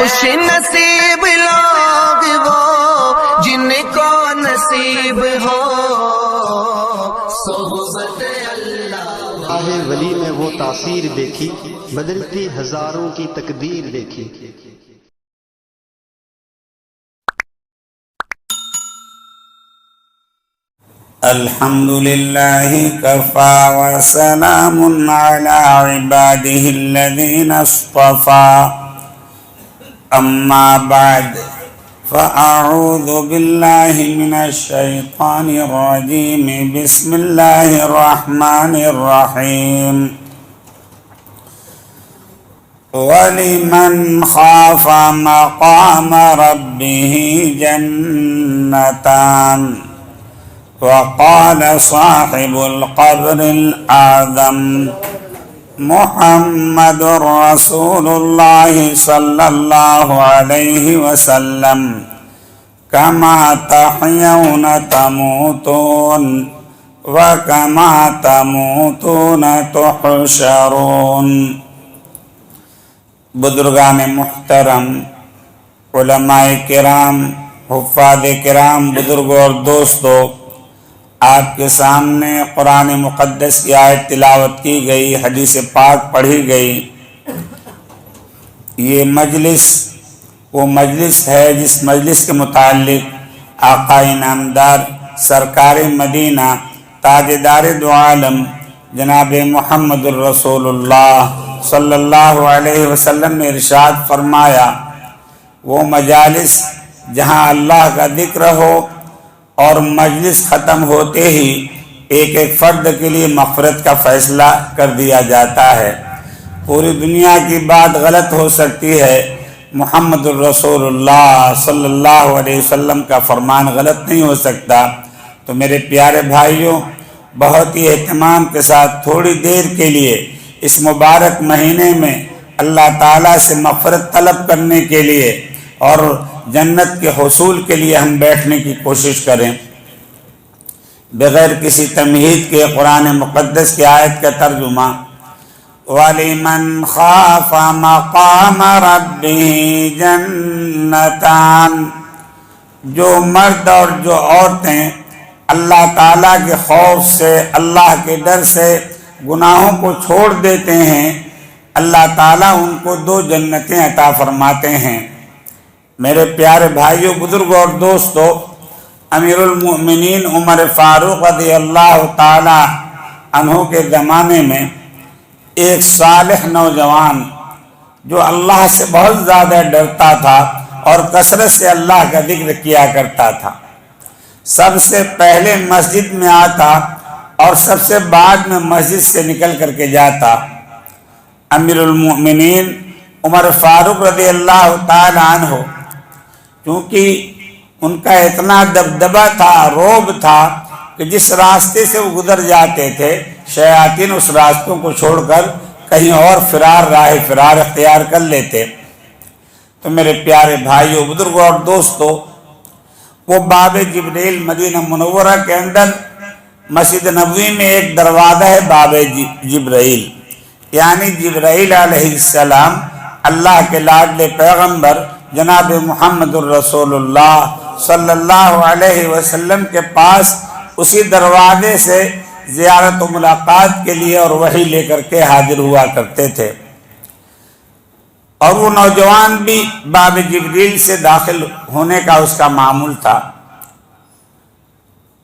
خوش نصیب لوگ وہ جن کو نصیب ہو صحبت اللہ۔ راہ ولی میں وہ تاثیر دیکھی، بدلتی ہزاروں کی تقدیر دیکھی۔ الحمد لله كفى وسلام على عباده الذين اصطفى، أما بعد فأعوذ بالله من الشيطان الرجيم، بسم الله الرحمن الرحيم۔ ولمن خاف مقام ربه جنتان، وقال صاحب القبر الأعظم محمد رسول الله صلى الله عليه وسلم، كما تحيون تموتون وكما تموتون تحشرون۔ بزرگان محترم، علماء کرام، حفاظ کرام، بزرگوں اور دوستوں، آپ کے سامنے قرآن مقدس کی آیت تلاوت کی گئی، حدیث پاک پڑھی گئی۔ یہ مجلس وہ مجلس ہے جس مجلس کے متعلق آقا انعامدار سرکار مدینہ تاجدار دو عالم جناب محمد الرسول اللہ صلی اللہ علیہ وسلم نے ارشاد فرمایا، وہ مجالس جہاں اللہ کا ذکر ہو اور مجلس ختم ہوتے ہی ایک ایک فرد کے لیے مغفرت کا فیصلہ کر دیا جاتا ہے۔ پوری دنیا کی بات غلط ہو سکتی ہے، محمد الرسول اللہ صلی اللہ علیہ وسلم کا فرمان غلط نہیں ہو سکتا۔ تو میرے پیارے بھائیوں، بہت ہی اہتمام کے ساتھ تھوڑی دیر کے لیے اس مبارک مہینے میں اللہ تعالیٰ سے مغفرت طلب کرنے کے لیے اور جنت کے حصول کے لیے ہم بیٹھنے کی کوشش کریں۔ بغیر کسی تمہید کے قرآن مقدس کی آیت کا ترجمہ، وَلِمَنْ خَافَ مَقَامَ رَبِّهِ جَنَّتَانِ، جو مرد اور جو عورتیں اللہ تعالیٰ کے خوف سے، اللہ کے ڈر سے گناہوں کو چھوڑ دیتے ہیں، اللہ تعالیٰ ان کو 2 جنتیں عطا فرماتے ہیں۔ میرے پیارے بھائیوں، بزرگوں اور دوستوں، امیر المؤمنین عمر فاروق رضی اللہ تعالی عنہ کے زمانے میں ایک صالح نوجوان جو اللہ سے بہت زیادہ ڈرتا تھا اور کثرت سے اللہ کا ذکر کیا کرتا تھا، سب سے پہلے مسجد میں آتا اور سب سے بعد میں مسجد سے نکل کر کے جاتا۔ امیر المؤمنین عمر فاروق رضی اللہ تعالی عنہ، کیونکہ ان کا اتنا دبدبہ تھا، رعب تھا کہ جس راستے سے وہ گزر جاتے تھے شیاطین اس راستوں کو چھوڑ کر کہیں اور فرار اختیار کر لیتے۔ تو میرے پیارے بھائیوں، بزرگوں اور دوستوں، وہ باب جبریل مدینہ منورہ کے اندر مسجد نبوی میں ایک دروازہ ہے، باب جبرائیل، یعنی جبرائیل علیہ السلام اللہ کے لاڈلے پیغمبر جناب محمد الرسول اللہ صلی اللہ علیہ وسلم کے پاس اسی دروازے سے زیارت و ملاقات کے لیے اور وحی لے کر کے حاضر ہوا کرتے تھے۔ اور وہ نوجوان بھی باب جبریل سے داخل ہونے کا اس کا معمول تھا۔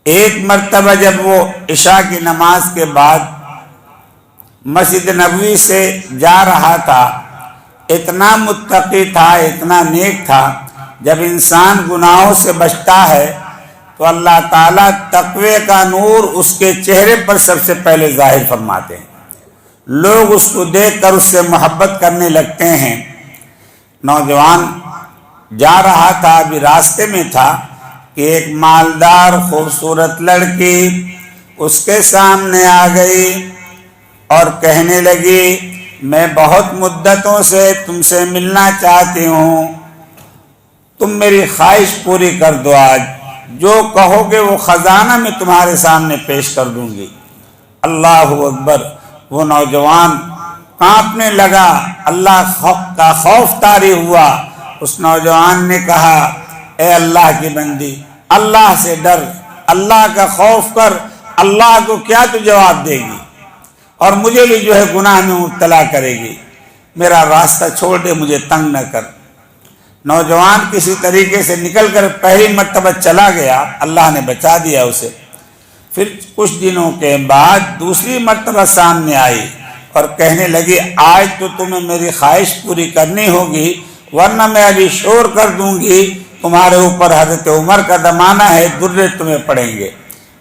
ایک مرتبہ جب وہ عشاء کی نماز کے بعد مسجد نبوی سے جا رہا تھا، اتنا متقی تھا، اتنا نیک تھا، جب انسان گناہوں سے بچتا ہے تو اللہ تعالیٰ تقوی کا نور اس کے چہرے پر سب سے پہلے ظاہر فرماتے ہیں، لوگ اس کو دیکھ کر اس سے محبت کرنے لگتے ہیں۔ نوجوان جا رہا تھا، ابھی راستے میں تھا کہ ایک مالدار خوبصورت لڑکی اس کے سامنے آ گئی اور کہنے لگی، میں بہت مدتوں سے تم سے ملنا چاہتی ہوں، تم میری خواہش پوری کر دو، آج جو کہو گے وہ خزانہ میں تمہارے سامنے پیش کر دوں گی۔ اللہ اکبر! وہ نوجوان کانپنے لگا، اللہ کا خوف طاری ہوا اس نوجوان نے کہا اے اللہ کی بندی، اللہ سے ڈر، اللہ کا خوف کر، اللہ کو کیا تو جواب دے گی اور مجھے بھی جو ہے گناہ میں مبتلا کرے گی، میرا راستہ چھوڑ دے، مجھے تنگ نہ کر۔ نوجوان کسی طریقے سے نکل کر پہلی مرتبہ چلا گیا، اللہ نے بچا دیا اسے۔ پھر کچھ دنوں کے بعد دوسری مرتبہ سامنے آئی اور کہنے لگی آج تو تمہیں میری خواہش پوری کرنی ہوگی ورنہ میں ابھی شور کر دوں گی، تمہارے اوپر حضرت عمر کا زمانہ ہے، درے تمہیں پڑیں گے۔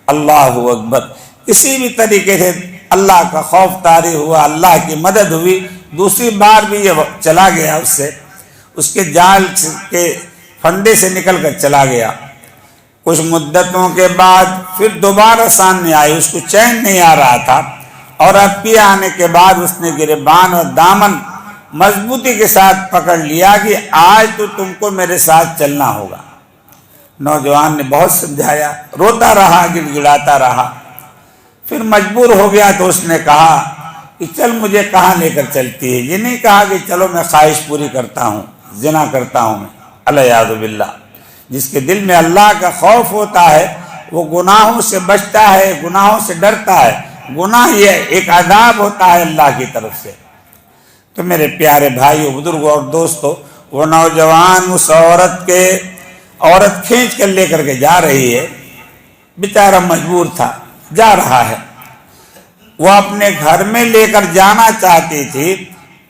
اللہ اکبر۔ کسی بھی طریقے سے اللہ کا خوف طاری ہوا، اللہ کی مدد ہوئی، دوسری بار بھی یہ چلا گیا، اس کے جال کے پھندے سے نکل کر چلا گیا۔ کچھ مدتوں کے بعد پھر دوبارہ سامنے آئی، اس کو چین نہیں آ رہا تھا اور اب بھی آنے کے بعد اس نے گریبان اور دامن مضبوطی کے ساتھ پکڑ لیا کہ آج تو تم کو میرے ساتھ چلنا ہوگا۔ نوجوان نے بہت سمجھایا، روتا رہا، گڑ گڑاتا رہا، پھر مجبور ہو گیا تو اس نے کہا کہ چل مجھے کہاں لے کر چلتی ہے۔ یہ نہیں کہا کہ چلو میں خواہش پوری کرتا ہوں، زنا کرتا ہوں میں، الیاذ باللہ۔ جس کے دل میں اللہ کا خوف ہوتا ہے وہ گناہوں سے بچتا ہے، گناہوں سے ڈرتا ہے۔ گناہ یہ ایک عذاب ہوتا ہے اللہ کی طرف سے۔ تو میرے پیارے بھائیو، بزرگوں اور دوستو، وہ نوجوان اس عورت کھینچ کر لے کر کے جا رہی ہے، بیچارہ مجبور تھا، جا رہا ہے۔ وہ اپنے گھر میں لے کر جانا چاہتی تھی،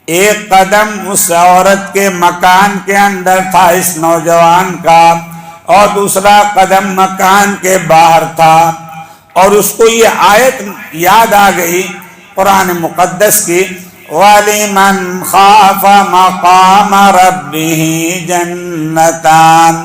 ایک قدم اس عورت کے مکان کے اندر تھا اس نوجوان کا اور دوسرا قدم مکان کے باہر تھا، اور اس کو یہ آیت یاد آ گئی قرآن مقدس کی، وَلِمَنْ خَافَ مَقَامَ رَبِّهِ جَنَّتَانِ۔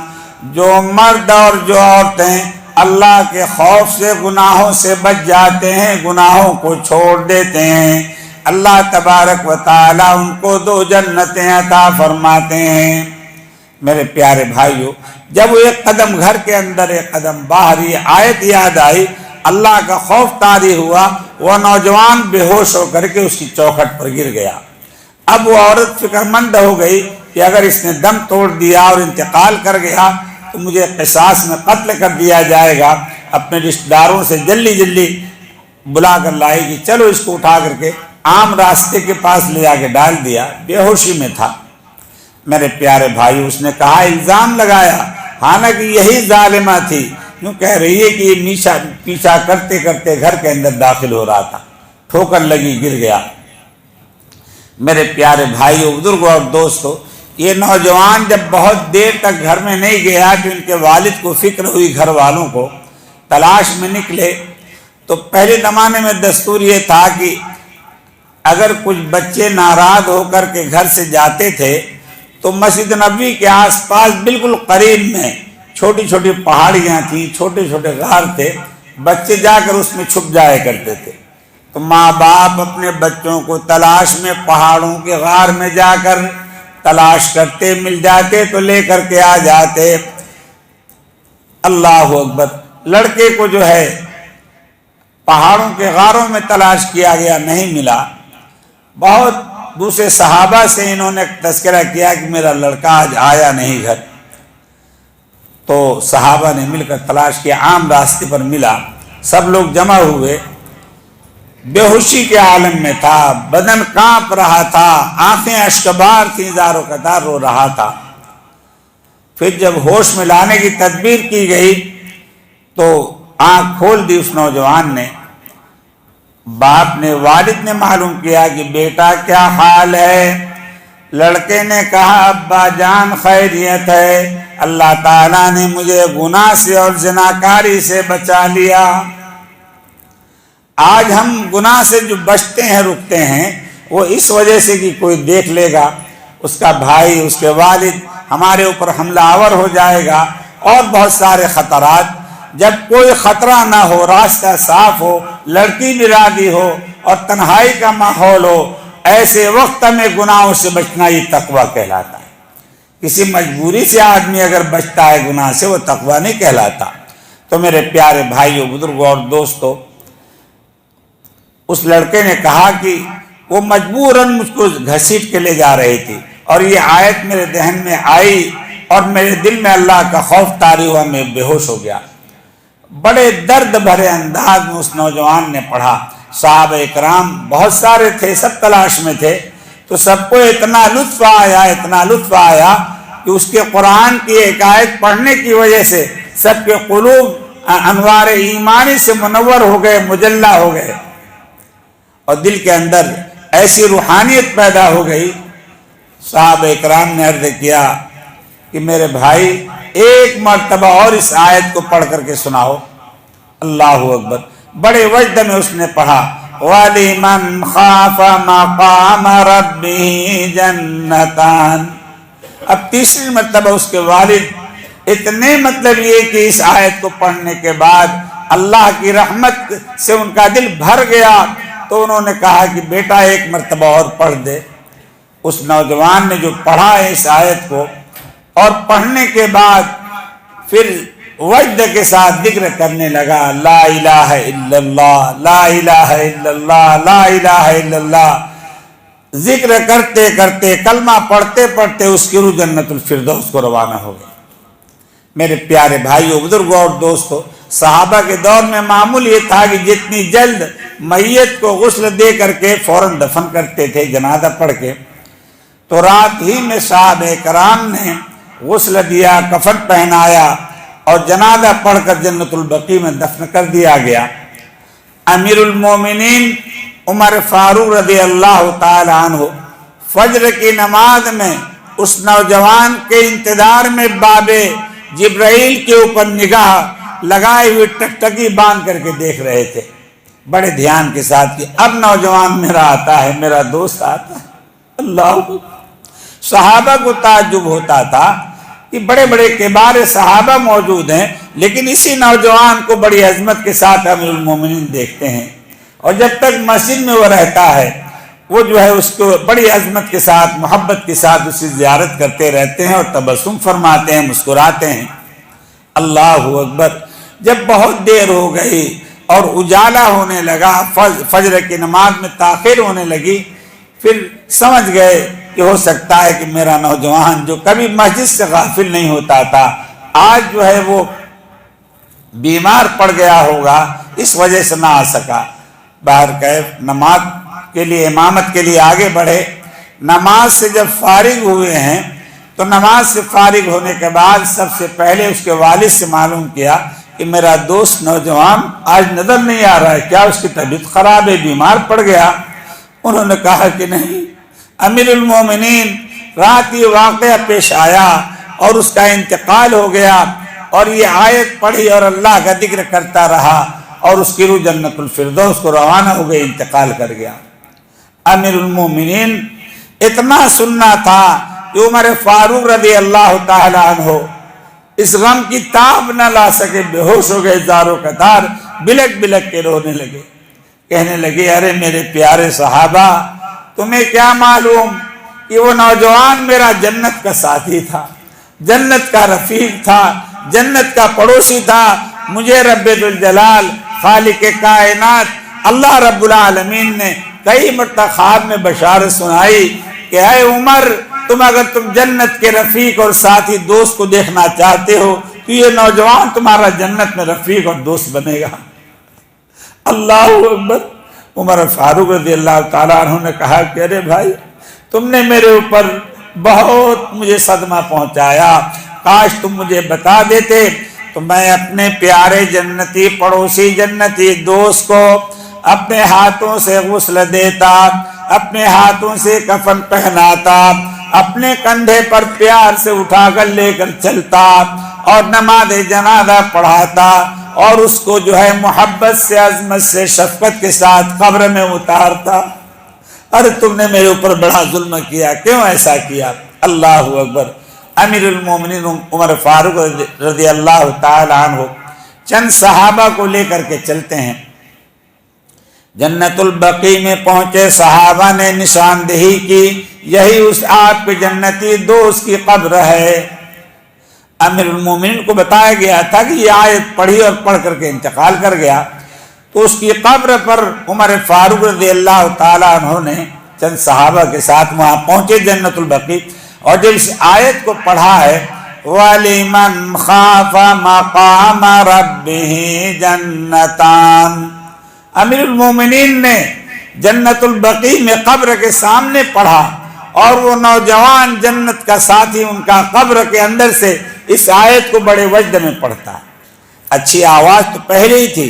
جو مرد اور جو عورتیں اللہ کے خوف سے گناہوں سے بچ جاتے ہیں، گناہوں کو چھوڑ دیتے ہیں، اللہ تبارک و تعالی ان کو 2 جنتیں عطا فرماتے ہیں۔ میرے پیارے بھائیو، جب وہ ایک قدم گھر کے اندر ایک قدم باہر، یہ آیت یاد آئی، اللہ کا خوف طاری ہوا، وہ نوجوان بے ہوش ہو کر کے اس کی چوکھٹ پر گر گیا۔ اب وہ عورت فکر مند ہو گئی کہ اگر اس نے دم توڑ دیا اور انتقال کر گیا تو مجھے قصاص میں قتل کر دیا جائے گا۔ اپنے رشتہ داروں سے جلدی بلا کر لائے گی، چلو اس کو اٹھا کر کے عام راستے کے پاس لے جا کے ڈال دیا، بے ہوشی میں تھا۔ میرے پیارے بھائی، اس نے کہا، الزام لگایا، حالانکہ یہی ظالمہ تھی، یوں کہہ رہی ہے کہ یہ پیچھا کرتے کرتے گھر کے اندر داخل ہو رہا تھا، ٹھوکر لگی، گر گیا۔ میرے پیارے بھائیو، بزرگوں اور دوستو، یہ نوجوان جب بہت دیر تک گھر میں نہیں گیا کہ ان کے والد کو فکر ہوئی، گھر والوں کو تلاش میں نکلے، تو پہلے زمانے میں دستور یہ تھا کہ اگر کچھ بچے ناراض ہو کر کے گھر سے جاتے تھے تو مسجد نبوی کے آس پاس بالکل قریب میں چھوٹی چھوٹی پہاڑیاں تھیں، چھوٹے چھوٹے غار تھے، بچے جا کر اس میں چھپ جایا کرتے تھے۔ تو ماں باپ اپنے بچوں کو تلاش میں پہاڑوں کے غار میں جا کر تلاش کرتے، مل جاتے تو لے کر کے آ جاتے۔ اللہ اکبر۔ لڑکے کو جو ہے پہاڑوں کے غاروں میں تلاش کیا گیا، نہیں ملا۔ بہت دوسرے صحابہ سے انہوں نے تذکرہ کیا کہ میرا لڑکا آج آیا نہیں گھر، تو صحابہ نے مل کر تلاش کیا، عام راستے پر ملا، سب لوگ جمع ہوئے، بے ہوشی کے عالم میں تھا، بدن کانپ رہا تھا، آنکھیں اشکبار تھیں، زاروں قطار رو رہا تھا۔ پھر جب ہوش میں لانے کی تدبیر کی گئی تو آنکھ کھول دی اس نوجوان نے، باپ نے، والد نے معلوم کیا کہ بیٹا کیا حال ہے؟ لڑکے نے کہا ابا جان خیریت ہے، اللہ تعالیٰ نے مجھے گناہ سے اور زناکاری سے بچا لیا۔ آج ہم گناہ سے جو بچتے ہیں، رکتے ہیں، وہ اس وجہ سے کہ کوئی دیکھ لے گا، اس کا بھائی، اس کے والد ہمارے اوپر حملہ آور ہو جائے گا، اور بہت سارے خطرات۔ جب کوئی خطرہ نہ ہو، راستہ صاف ہو، لڑکی بھی راضی ہو اور تنہائی کا ماحول ہو، ایسے وقت میں گناہوں سے بچنا یہ تقویٰ کہلاتا ہے۔ کسی مجبوری سے آدمی اگر بچتا ہے گناہ سے، وہ تقویٰ نہیں کہلاتا۔ تو میرے پیارے بھائیوں، بزرگوں اور دوستوں، اس لڑکے نے کہا کہ وہ مجبوراً مجھ کو گھسیٹ کے لے جا رہی تھی اور یہ آیت میرے ذہن میں آئی اور میرے دل میں اللہ کا خوف طاری ہوا، میں بے ہوش ہو گیا۔ بڑے درد بھرے انداز میں اس نوجوان نے پڑھا۔ صحابہ اکرام بہت سارے تھے، سب تلاش میں تھے، تو سب کو اتنا لطف آیا کہ اس کے قرآن کی ایک آیت پڑھنے کی وجہ سے سب کے قلوب انوار ایمانی سے منور ہو گئے، مجلہ ہو گئے، اور دل کے اندر ایسی روحانیت پیدا ہو گئی۔ صحابہ اکرام نے عرض کیا کہ میرے بھائی ایک مرتبہ اور اس آیت کو پڑھ کر کے سناؤ۔ اللہ اکبر، بڑے وجد میں اس نے پڑھا، وَلِمَنْ خَافَ مَقَامَ رَبِّهِ جَنَّتَانِ۔ اب تیسری مرتبہ اس کے والد اتنے مطلب یہ کہ اس آیت کو پڑھنے کے بعد اللہ کی رحمت سے ان کا دل بھر گیا، تو انہوں نے کہا کہ بیٹا ایک مرتبہ اور پڑھ دے۔ اس نوجوان نے جو پڑھا ہے اس آیت کو، اور پڑھنے کے بعد پھر وجد کے ساتھ ذکر کرنے لگا، لا الہ الا اللہ، لا الہ الا اللہ، لا الہ الا اللہ۔ ذکر کرتے کرتے، کلمہ پڑھتے پڑھتے اس کی روح جنت الفردوس کو روانہ ہو گئی۔ میرے پیارے بھائیو، بزرگوں اور دوستو، صحابہ کے دور میں معمول یہ تھا کہ جتنی جلد میت کو غسل دے کر کے فوراً دفن کرتے تھے جنازہ پڑھ کے، تو رات ہی میں صحابہ کرام نے غسل دیا، کفن پہنایا اور جنازہ پڑھ کر جنت البقیع میں دفن کر دیا گیا۔ امیر المومنین عمر فاروق رضی اللہ تعالی عنہ فجر کی نماز میں اس نوجوان کے انتظار میں باب جبرائیل کے اوپر نگاہ لگائے ہوئے ٹکٹکی باندھ کر کے دیکھ رہے تھے، بڑے دھیان کے ساتھ کہ اب نوجوان میرا آتا ہے، میرا دوست آتا ہے۔ اللہ، صحابہ کو تعجب ہوتا تھا کہ بڑے بڑے کبار صحابہ موجود ہیں، لیکن اسی نوجوان کو بڑی عظمت کے ساتھ امیر المومنین دیکھتے ہیں، اور جب تک مسجد میں وہ رہتا ہے وہ جو ہے اس کو بڑی عظمت کے ساتھ، محبت کے ساتھ اس کی زیارت کرتے رہتے ہیں اور تبسم فرماتے ہیں، مسکراتے ہیں۔ اللہ اکبر، جب بہت دیر ہو گئی اور اجالا ہونے لگا، فجر کی نماز میں تاخیر ہونے لگی، پھر سمجھ گئے کہ ہو سکتا ہے کہ میرا نوجوان جو کبھی مسجد سے غافل نہیں ہوتا تھا، آج جو ہے وہ بیمار پڑ گیا ہوگا، اس وجہ سے نہ آ سکا۔ باہر کیف نماز کے لیے، امامت کے لیے آگے بڑھے۔ نماز سے جب فارغ ہوئے ہیں تو نماز سے فارغ ہونے کے بعد سب سے پہلے اس کے والد سے معلوم کیا کہ میرا دوست نوجوان آج نظر نہیں آ رہا ہے، کیا اس کی طبیعت خراب ہے، بیمار پڑ گیا؟ انہوں نے کہا کہ نہیں امیر المومنین، رات یہ واقعہ پیش آیا اور اس کا انتقال ہو گیا، اور یہ آیت پڑھی اور اللہ کا ذکر کرتا رہا اور اس کی روح جنت الفردوس کو روانہ ہو گئی، انتقال کر گیا۔ امیر المومنین اتنا سننا تھا کہ عمر فاروق رضی اللہ تعالی عنہ اس غم کی تاب نہ لا سکے، بے ہوش ہو گئے، زاروں قطار بلک بلک کے رونے لگے، کہنے لگے ارے میرے پیارے صحابہ، تمہیں کیا معلوم کہ وہ نوجوان میرا جنت کا ساتھی تھا، جنت کا رفیق تھا، جنت کا پڑوسی تھا۔ مجھے رب ذوالجلال خالق کائنات اللہ رب العالمین نے کئی مرتبہ خواب میں بشارت سنائی کہ اے عمر، اگر تم جنت کے رفیق اور ساتھی دوست کو دیکھنا چاہتے ہو تو یہ نوجوان تمہارا جنت میں رفیق اور دوست بنے گا۔ اللہ اکبر۔ عمر فاروق رضی اللہ تعالیٰ عنہ نے کہا کہ ارے بھائی، تم نے میرے اوپر بہت مجھے صدمہ پہنچایا، کاش تم مجھے بتا دیتے تو میں اپنے پیارے جنتی پڑوسی جنتی دوست کو اپنے ہاتھوں سے غسل دیتا، اپنے ہاتھوں سے کفن پہناتا، اپنے کندھے پر پیار سے اٹھا کر لے کر چلتا اور نماز جنازہ پڑھاتا، اور اس کو جو ہے محبت سے، عظمت سے، شفقت کے ساتھ قبر میں اتارتا۔ ارے تم نے میرے اوپر بڑا ظلم کیا، کیوں ایسا کیا؟ اللہ اکبر۔ امیر المومنین عمر فاروق رضی اللہ تعالی عنہ چند صحابہ کو لے کر کے چلتے ہیں، جنت البقیع میں پہنچے، صحابہ نے نشاندہی کی، یہی اس آپ کے جنتی دوست کی قبر ہے۔ امیر المومنین کو بتایا گیا تھا کہ یہ آیت پڑھی اور پڑھ کر کے انتقال کر گیا، تو اس کی قبر پر عمر فاروق رضی اللہ تعالیٰ عنہ نے چند صحابہ کے ساتھ وہاں پہنچے جنت البقیع۔ اور جب اس آیت کو پڑھا ہے وَلِمَنْ خَافَ مَقَامَ رَبِّهِ جَنَّتَانِ، امیر المومنین نے جنت البقیع میں قبر کے سامنے پڑھا، اور وہ نوجوان جنت کا ساتھی ان کا قبر کے اندر سے اس آیت کو بڑے وجد میں پڑھتا ہے۔ اچھی آواز تو پہلے ہی تھی،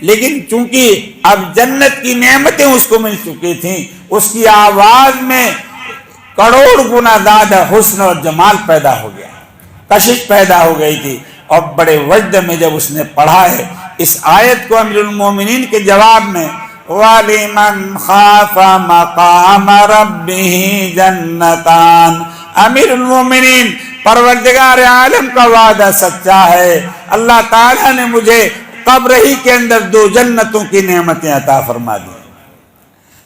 لیکن چونکہ اب جنت کی نعمتیں اس کو مل چکی تھیں، اس کی آواز میں کروڑ گنا زیادہ حسن اور جمال پیدا ہو گیا، کشش پیدا ہو گئی تھی۔ اور بڑے وجد میں جب اس نے پڑھا ہے اس آیت کو امیر المومنین کے جواب میں وَلِمَنْ خَافَ مَقَامَ رَبِّهِ جَنَّتَانِ، امیر المومنین پروردگار عالم کا وعدہ سچا ہے، اللہ تعالیٰ نے مجھے قبر ہی کے اندر 2 جنتوں کی نعمتیں عطا فرما دی۔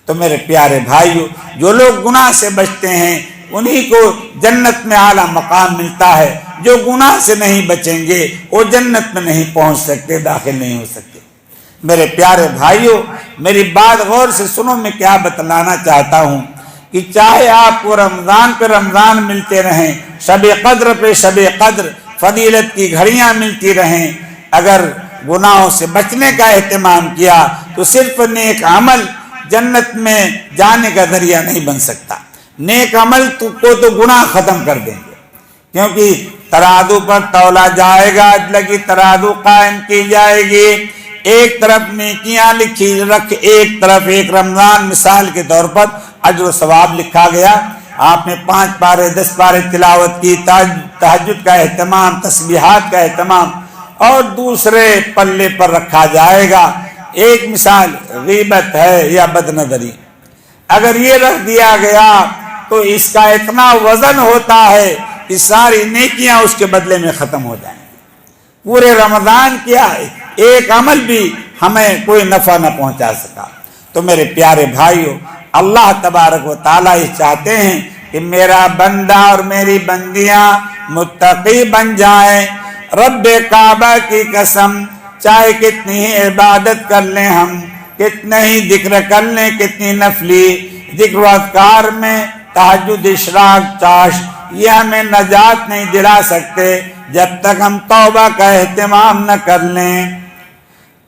تو میرے پیارے بھائیو، جو لوگ گناہ سے بچتے ہیں انہی کو جنت میں اعلیٰ مقام ملتا ہے، جو گناہ سے نہیں بچیں گے وہ جنت میں نہیں پہنچ سکتے، داخل نہیں ہو سکتے۔ میرے پیارے بھائیو، میری بات غور سے سنو، میں کیا بتلانا چاہتا ہوں کہ چاہے آپ کو رمضان پہ رمضان ملتے رہیں، شب قدر پہ شب قدر، فضیلت کی گھڑیاں ملتی رہیں، اگر گناہوں سے بچنے کا اہتمام کیا تو صرف نیک عمل جنت میں جانے کا ذریعہ نہیں بن سکتا۔ نیک عمل کو تو گناہ ختم کر دیں گے، کیونکہ ترازو پر تولا جائے گا، عدل کی ترازو قائم کی جائے گی، ایک طرف نیکیاں لکھی رکھ، ایک طرف ایک رمضان مثال کے طور پر اجر و ثواب لکھا گیا، آپ نے 5 پارے 10 پارے تلاوت کی، تہجد کا اہتمام، تسبیحات کا اہتمام، اور دوسرے پلے پر رکھا جائے گا ایک مثال غیبت ہے یا بد نظری، اگر یہ رکھ دیا گیا تو اس کا اتنا وزن ہوتا ہے کہ ساری نیکیاں اس کے بدلے میں ختم ہو جائیں گی۔ پورے رمضان کیا ایک عمل بھی ہمیں کوئی نفع نہ پہنچا سکا۔ تو میرے پیارے بھائیو، اللہ تبارک و تعالیٰ یہ چاہتے ہیں کہ میرا بندہ اور میری بندیاں متقی بن جائیں۔ رب کعبہ کی قسم، چاہے کتنی ہی عبادت کر لیں ہم، کتنے ہی ذکر کر لیں، کتنی نفلی ذکر و اذکار میں تہجد، اشراق، چاش، یہ ہمیں نجات نہیں دلا سکتے جب تک ہم توبہ کا اہتمام نہ کر لیں۔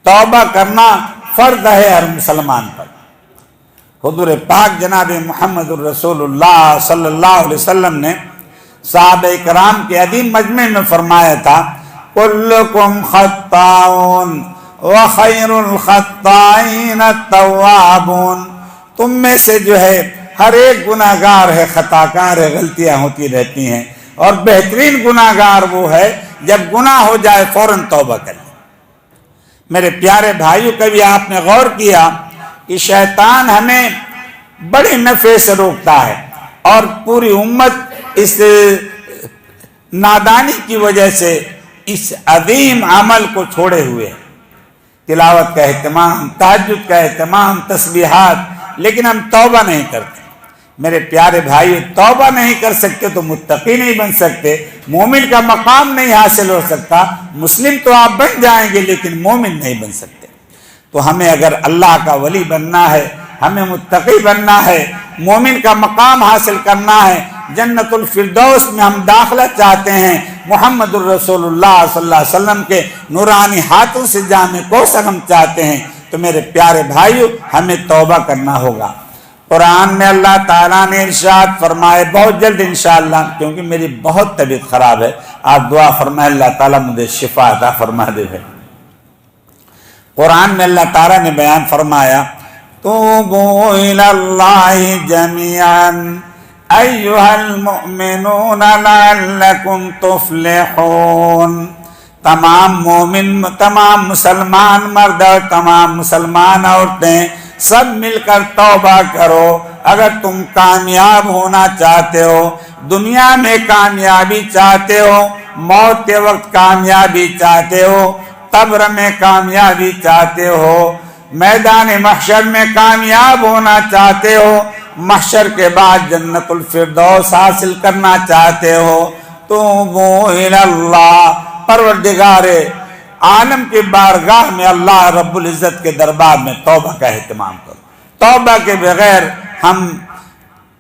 توبہ کرنا فرض ہے ہر مسلمان پر۔ حضور پاک جناب محمد الرسول اللہ صلی اللہ علیہ وسلم نے صحابہ کرام کے عظیم مجمع میں فرمایا تھا کلکم خطاؤن وخیر الخطائین التوابون، تم میں سے جو ہے ہر ایک گناہگار ہے، خطا کار ہے، غلطیاں ہوتی رہتی ہیں، اور بہترین گناہگار وہ ہے جب گناہ ہو جائے فوراً توبہ کر لیں۔ میرے پیارے بھائیو، کبھی آپ نے غور کیا کہ شیطان ہمیں بڑے نفع سے روکتا ہے، اور پوری امت اس نادانی کی وجہ سے اس عظیم عمل کو چھوڑے ہوئے ہیں، تلاوت کا اہتمام، تہجد کا اہتمام، تسبیحات، لیکن ہم توبہ نہیں کرتے۔ میرے پیارے بھائی، توبہ نہیں کر سکتے تو متقی نہیں بن سکتے، مومن کا مقام نہیں حاصل ہو سکتا۔ مسلم تو آپ بن جائیں گے لیکن مومن نہیں بن سکتے۔ تو ہمیں اگر اللہ کا ولی بننا ہے، ہمیں متقی بننا ہے، مومن کا مقام حاصل کرنا ہے، جنت الفردوس میں ہم داخلہ چاہتے ہیں، محمد الرسول اللہ صلی اللہ علیہ وسلم کے نورانی ہاتھوں سے جامع کوثر ہم چاہتے ہیں، تو میرے پیارے بھائیو ہمیں توبہ کرنا ہوگا۔ قرآن میں اللہ تعالیٰ نے ارشاد فرمائے، بہت جلد انشاءاللہ، کیونکہ میری بہت طبیعت خراب ہے، آپ دعا فرمائے اللہ تعالیٰ مجھے شفا عطا فرما دے۔ قرآن میں اللہ تعالیٰ نے بیان فرمایا توبوا الی اللہ جمیعا ایھا المؤمنون لعلکم تفلحون، تمام مومن، تمام مسلمان مرد اور تمام مسلمان عورتیں سب مل کر توبہ کرو اگر تم کامیاب ہونا چاہتے ہو، دنیا میں کامیابی چاہتے ہو، موت کے وقت کامیابی چاہتے ہو، قبر میں کامیابی چاہتے ہو، میدان محشر میں کامیاب ہونا چاہتے ہو، محشر کے بعد جنت الفردوس حاصل کرنا چاہتے ہو، توبوا الی اللہ، پروردگار عالم کی بارگاہ میں اللہ رب العزت کے دربار میں توبہ کا اہتمام کرو۔ توبہ کے بغیر ہم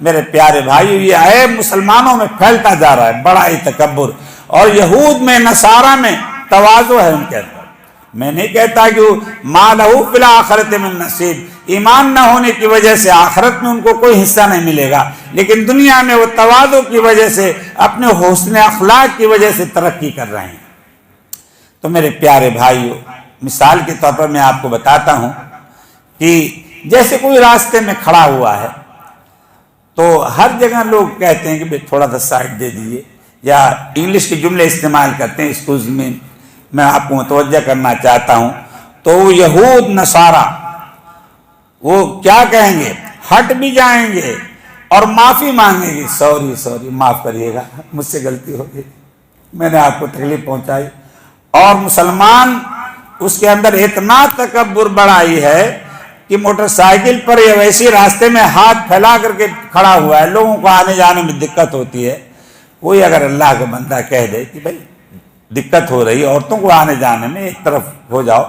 میرے پیارے بھائیو یہ عیب مسلمانوں میں پھیلتا جا رہا ہے، بڑا ہی تکبر، اور یہود میں نصارہ میں تواضع ہے ان کے اندر۔ میں نہیں کہتا کہ ما لہو فی الآخرۃ من نصیب، ایمان نہ ہونے کی وجہ سے آخرت میں ان کو کوئی حصہ نہیں ملے گا، لیکن دنیا میں وہ تواضع کی وجہ سے، اپنے حسن اخلاق کی وجہ سے ترقی کر رہے ہیں۔ تو میرے پیارے بھائیو، مثال کے طور پر میں آپ کو بتاتا ہوں کہ جیسے کوئی راستے میں کھڑا ہوا ہے تو ہر جگہ لوگ کہتے ہیں کہ بھئی تھوڑا سا سائڈ دے دیجئے، یا انگلش کے جملے استعمال کرتے ہیں، ایکسکیوز می، میں آپ کو متوجہ کرنا چاہتا ہوں۔ تو وہ یہود نصارہ وہ کیا کہیں گے؟ ہٹ بھی جائیں گے اور معافی مانگیں گے، سوری معاف کریے گا، مجھ سے غلطی ہو گئی، میں نے آپ کو تکلیف پہنچائی۔ اور مسلمان اس کے اندر اتنا تکبر بڑائی ہے کہ موٹر سائیکل پر یا ویسی راستے میں ہاتھ پھیلا کر کے کھڑا ہوا ہے، لوگوں کو آنے جانے میں دقت ہوتی ہے۔ کوئی اگر اللہ کا بندہ کہہ دے کہ بھائی دقت ہو رہی ہے، عورتوں کو آنے جانے میں ایک طرف ہو جاؤ،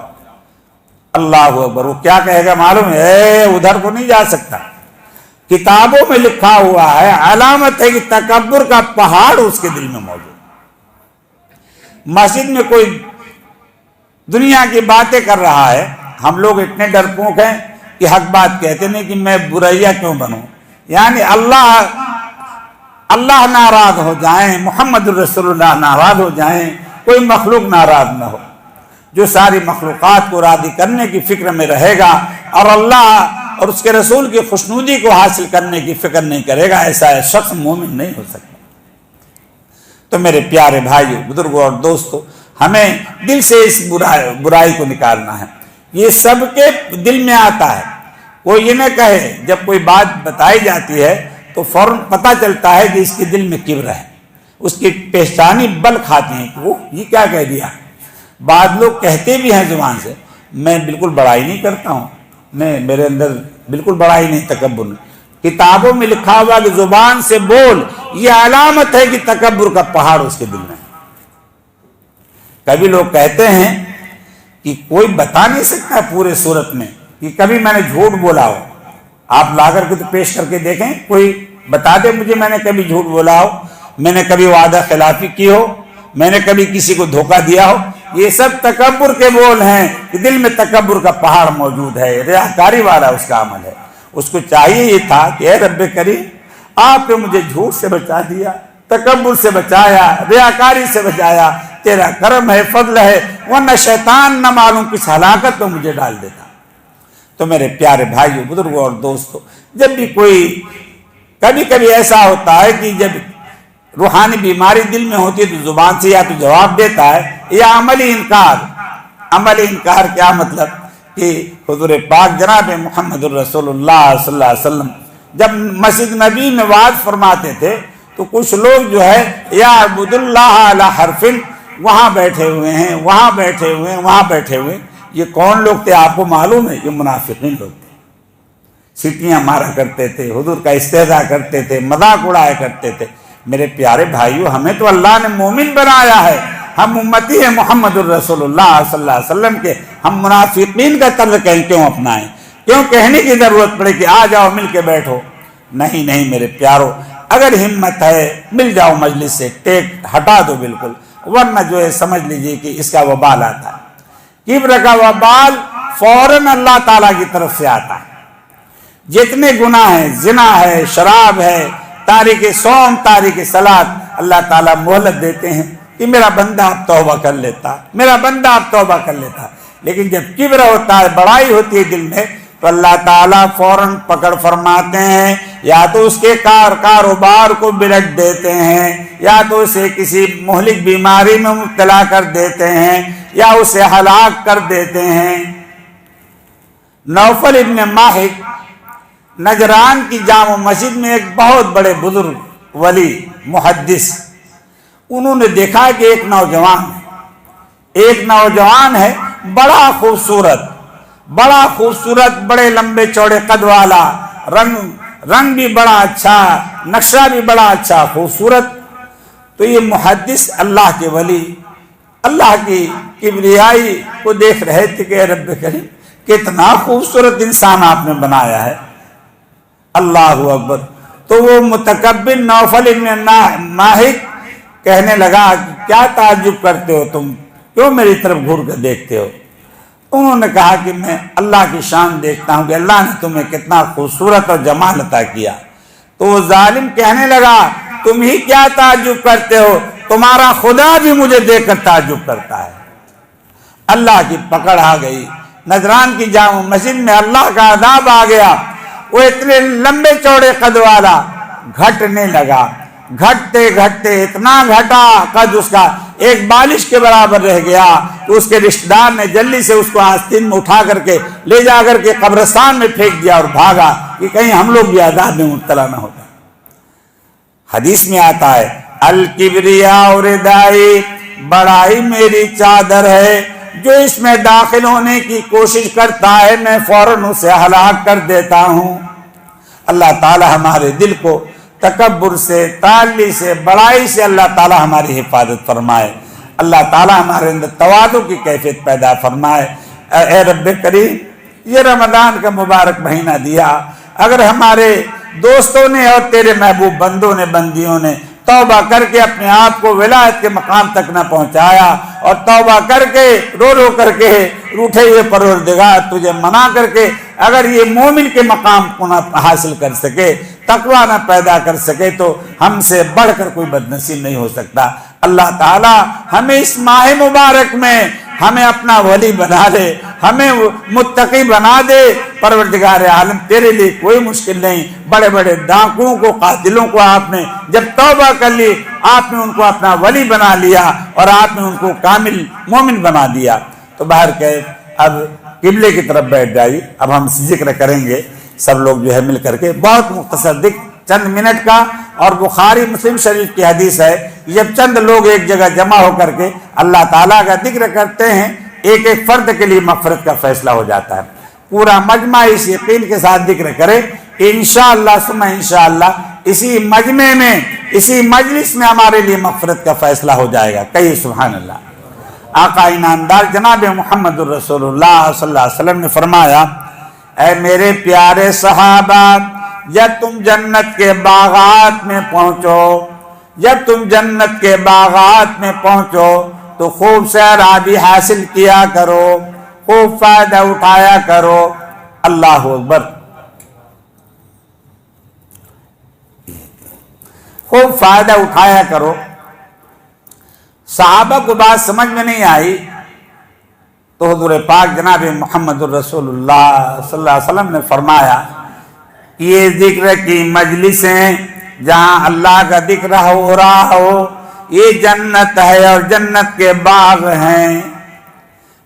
اللہ اکبر، وہ کیا کہے گا معلوم ہے؟ ادھر کو نہیں جا سکتا۔ کتابوں میں لکھا ہوا ہے، علامت ہے کہ تکبر کا پہاڑ اس کے دل میں موجود۔ مسجد میں کوئی دنیا کی باتیں کر رہا ہے، ہم لوگ اتنے ڈرپوک ہیں کہ حق بات کہتے نہیں کہ میں بریا کیوں بنوں، یعنی اللہ ناراض ہو جائیں، محمد الرسول اللہ ناراض ہو جائیں، کوئی مخلوق ناراض نہ ہو۔ جو ساری مخلوقات کو راضی کرنے کی فکر میں رہے گا اور اللہ اور اس کے رسول کی خوشنودی کو حاصل کرنے کی فکر نہیں کرے گا، ایسا شخص مومن نہیں ہو سکتا۔ تو میرے پیارے بھائیو، بزرگوں اور دوستو، ہمیں دل سے اس برائی کو نکالنا ہے۔ یہ سب کے دل میں آتا ہے، کوئی یہ نہ کہے جب کوئی بات بتائی جاتی ہے تو فوراً پتہ چلتا ہے کہ اس کے دل میں کبر ہے، اس کی پہچانی بل کھاتے ہیں کہ وہ یہ کیا کہہ دیا۔ بعض لوگ کہتے بھی ہیں زبان سے، میں بالکل بڑائی نہیں کرتا ہوں، میرے اندر بالکل بڑائی نہیں، تکبر نہیں۔ کتابوں میں لکھا ہوا کہ زبان سے بول، یہ علامت ہے کہ تکبر کا پہاڑ اس کے دل میں۔ کبھی لوگ کہتے ہیں کہ کوئی بتا نہیں سکتا پورے صورت میں کہ کبھی میں نے جھوٹ بولا ہو۔ آپ لا کر کے تو پیش کر کے دیکھیں، کوئی بتا دے مجھے میں نے کبھی جھوٹ بولا ہو، میں نے کبھی وعدہ خلافی کی ہو، میں نے کبھی کسی کو دھوکہ دیا ہو۔ یہ سب تکبر کے بول ہیں کہ دل میں تکبر کا پہاڑ موجود ہے، ریاکاری والا اس کا عمل ہے۔ اس کو چاہیے یہ تھا کہ اے رب کریم، آپ نے مجھے جھوٹ سے بچا دیا، تکبر سے بچایا، ریاکاری سے بچایا، تیرا کرم ہے، فضل ہے، ورنہ شیطان نہ معلوم کس ہلاکت میں مجھے ڈال دیتا۔ تو میرے پیارے بھائیو، بزرگوں اور دوستو، جب بھی کبھی کبھی ایسا ہوتا ہے کہ جب روحانی بیماری دل میں ہوتی ہے تو زبان سے یا تو جواب دیتا ہے یا عملی انکار۔ عملی انکار کیا مطلب؟ کہ حضور پاک جناب محمد الرسول اللہ صلی اللہ علیہ وسلم جب مسجد نبی میں وعظ فرماتے تھے تو کچھ لوگ جو ہے یعبد اللہ علی حرف، وہاں بیٹھے ہوئے ہیں، وہاں بیٹھے ہوئے ہیں، وہاں بیٹھے ہوئے ہیں۔ یہ کون لوگ تھے آپ کو معلوم ہے؟ یہ منافقین لوگ تھے۔ سیٹیاں مارا کرتے تھے، حضور کا استہزاء کرتے تھے، مذاق اڑایا کرتے تھے۔ میرے پیارے بھائیو، ہمیں تو اللہ نے مومن بنایا ہے، ہم امتی ہیں محمد الرسول اللہ صلی اللہ علیہ وسلم کے، ہم منافقین کا طرز کیوں اپنائیں؟ کیوں کہنے کی ضرورت پڑے کہ آ جاؤ مل کے بیٹھو؟ نہیں میرے پیارو، اگر ہمت ہے مل جاؤ مجلس سے، ٹیک ہٹا دو بالکل، ورنہ جو ہے سمجھ لیجئے کہ اس کا وبال آتا ہے۔ کبر کا وبال فوراً اللہ تعالیٰ کی طرف سے آتا ہے۔ جتنے گناہ ہیں، زنا ہے، شراب ہے، تاریک صوم، تاریک صلاۃ، اللہ تعالیٰ مہلت دیتے ہیں کہ میرا بندہ اب توبہ کر لیتا، میرا بندہ اب توبہ کر لیتا۔ لیکن جب کبر ہوتا ہے، بڑائی ہوتی ہے دل میں، تو اللہ تعالیٰ فوراً پکڑ فرماتے ہیں، یا تو اس کے کاروبار کو بلٹ دیتے ہیں، یا تو اسے کسی مہلک بیماری میں مبتلا کر دیتے ہیں، یا اسے ہلاک کر دیتے ہیں۔ نوفل ابن ماہک نجران کی جامع مسجد میں ایک بہت بڑے بزرگ ولی محدث، انہوں نے دیکھا کہ ایک نوجوان ہے، بڑا خوبصورت، بڑے لمبے چوڑے قد والا، رنگ بھی بڑا اچھا، نقشہ بھی بڑا اچھا، خوبصورت۔ تو یہ محدث اللہ کے ولی اللہ کی کبریائی کو دیکھ رہے تھے کہ رب کریم، کتنا خوبصورت انسان آپ نے بنایا ہے، اللہ اکبر۔ تو وہ متکبر نوفل ابن ماہک کہنے لگا کہ کیا تعجب کرتے ہو تم، کیوں میری طرف گھور کر دیکھتے ہو؟ انہوں نے کہا کہ میں اللہ کی شان دیکھتا ہوں کہ اللہ نے تمہیں کتنا خوبصورت اور جمال عطا کیا۔ تو وہ ظالم کہنے لگا تم ہی کیا تعجب کرتے ہو، تمہارا خدا بھی مجھے دیکھ کر تعجب کرتا ہے۔ اللہ کی پکڑ آ گئی، نجران کی جامع مسجد میں اللہ کا عذاب آ گیا۔ وہ اتنے لمبے چوڑے قد والا گھٹنے لگا، گھٹتے گھٹتے اتنا گھٹا قد اس کا ایک بالش کے برابر رہ گیا کہ اس کے رشتہ دار نے جلدی سے اس کو آستین میں اٹھا کر کے لے جا کر کے قبرستان میں پھینک دیا اور بھاگا کہ کہیں ہم لوگ بھی عذاب میں مبتلا نہ ہوتا۔ حدیث میں آتا ہے الکبریاء ردائی، بڑائی میری چادر ہے، جو اس میں داخل ہونے کی کوشش کرتا ہے میں فوراً اسے ہلاک کر دیتا ہوں۔ اللہ تعالی ہمارے دل کو تکبر سے، تعالی سے، بڑائی سے اللہ تعالی ہماری حفاظت فرمائے۔ اللہ تعالی ہمارے اندر تواضع کی کیفیت پیدا فرمائے۔ اے رب کریم، یہ رمضان کا مبارک مہینہ دیا، اگر ہمارے دوستوں نے اور تیرے محبوب بندوں نے، بندیوں نے توبہ کر کے اپنے آپ کو ولایت کے مقام تک نہ پہنچایا اور توبہ کر کے رو رو کر کے روٹھے ہوئے پروردگار تجھے منا کر کے اگر یہ مومن کے مقام کو نہ حاصل کر سکے، تقویٰ نہ پیدا کر سکے، تو ہم سے بڑھ کر کوئی بدنصیب نہیں ہو سکتا۔ اللہ تعالی ہمیں اس ماہ مبارک میں ہمیں اپنا ولی بنا دے، ہمیں متقی بنا دے۔ پروردگار عالم تیرے لیے کوئی مشکل نہیں۔ بڑے بڑے ڈاکوؤں کو، قاتلوں کو آپ نے جب توبہ کر لی، آپ نے ان کو اپنا ولی بنا لیا اور آپ نے ان کو کامل مومن بنا دیا۔ تو باہر کہ اب قبلے کی طرف بیٹھ جائیے، اب ہم ذکر کریں گے سب لوگ جو ہے مل کر کے، بہت مختصر چند منٹ کا، اور بخاری مسلم شریف کی حدیث ہے جب چند لوگ ایک جگہ جمع ہو کر کے اللہ تعالیٰ کا ذکر کرتے ہیں، ایک ایک فرد کے لیے مغفرت کا فیصلہ ہو جاتا ہے۔ پورا مجمع اس یقین کے ساتھ ذکر کرے انشاءاللہ ثم انشاءاللہ اسی مجمع میں، اسی مجلس میں ہمارے لیے مغفرت کا فیصلہ ہو جائے گا۔ کہیے سبحان اللہ۔ آقا انعامدار جناب محمد الرسول اللہ صلی اللہ علیہ وسلم نے فرمایا اے میرے پیارے صحابہ، جب تم جنت کے باغات میں پہنچو، جب تم جنت کے باغات میں پہنچو تو خوب سیرابی حاصل کیا کرو، خوب فائدہ اٹھایا کرو۔ اللہ اکبر، خوب فائدہ اٹھایا کرو۔ صحابہ کو بات سمجھ میں نہیں آئی تو حضور پاک جناب محمد الرسول اللہ صلی اللہ علیہ وسلم نے فرمایا یہ ذکر کی مجلسیں جہاں اللہ کا ذکر ہو رہا ہو، یہ جنت ہے اور جنت کے باغ ہیں۔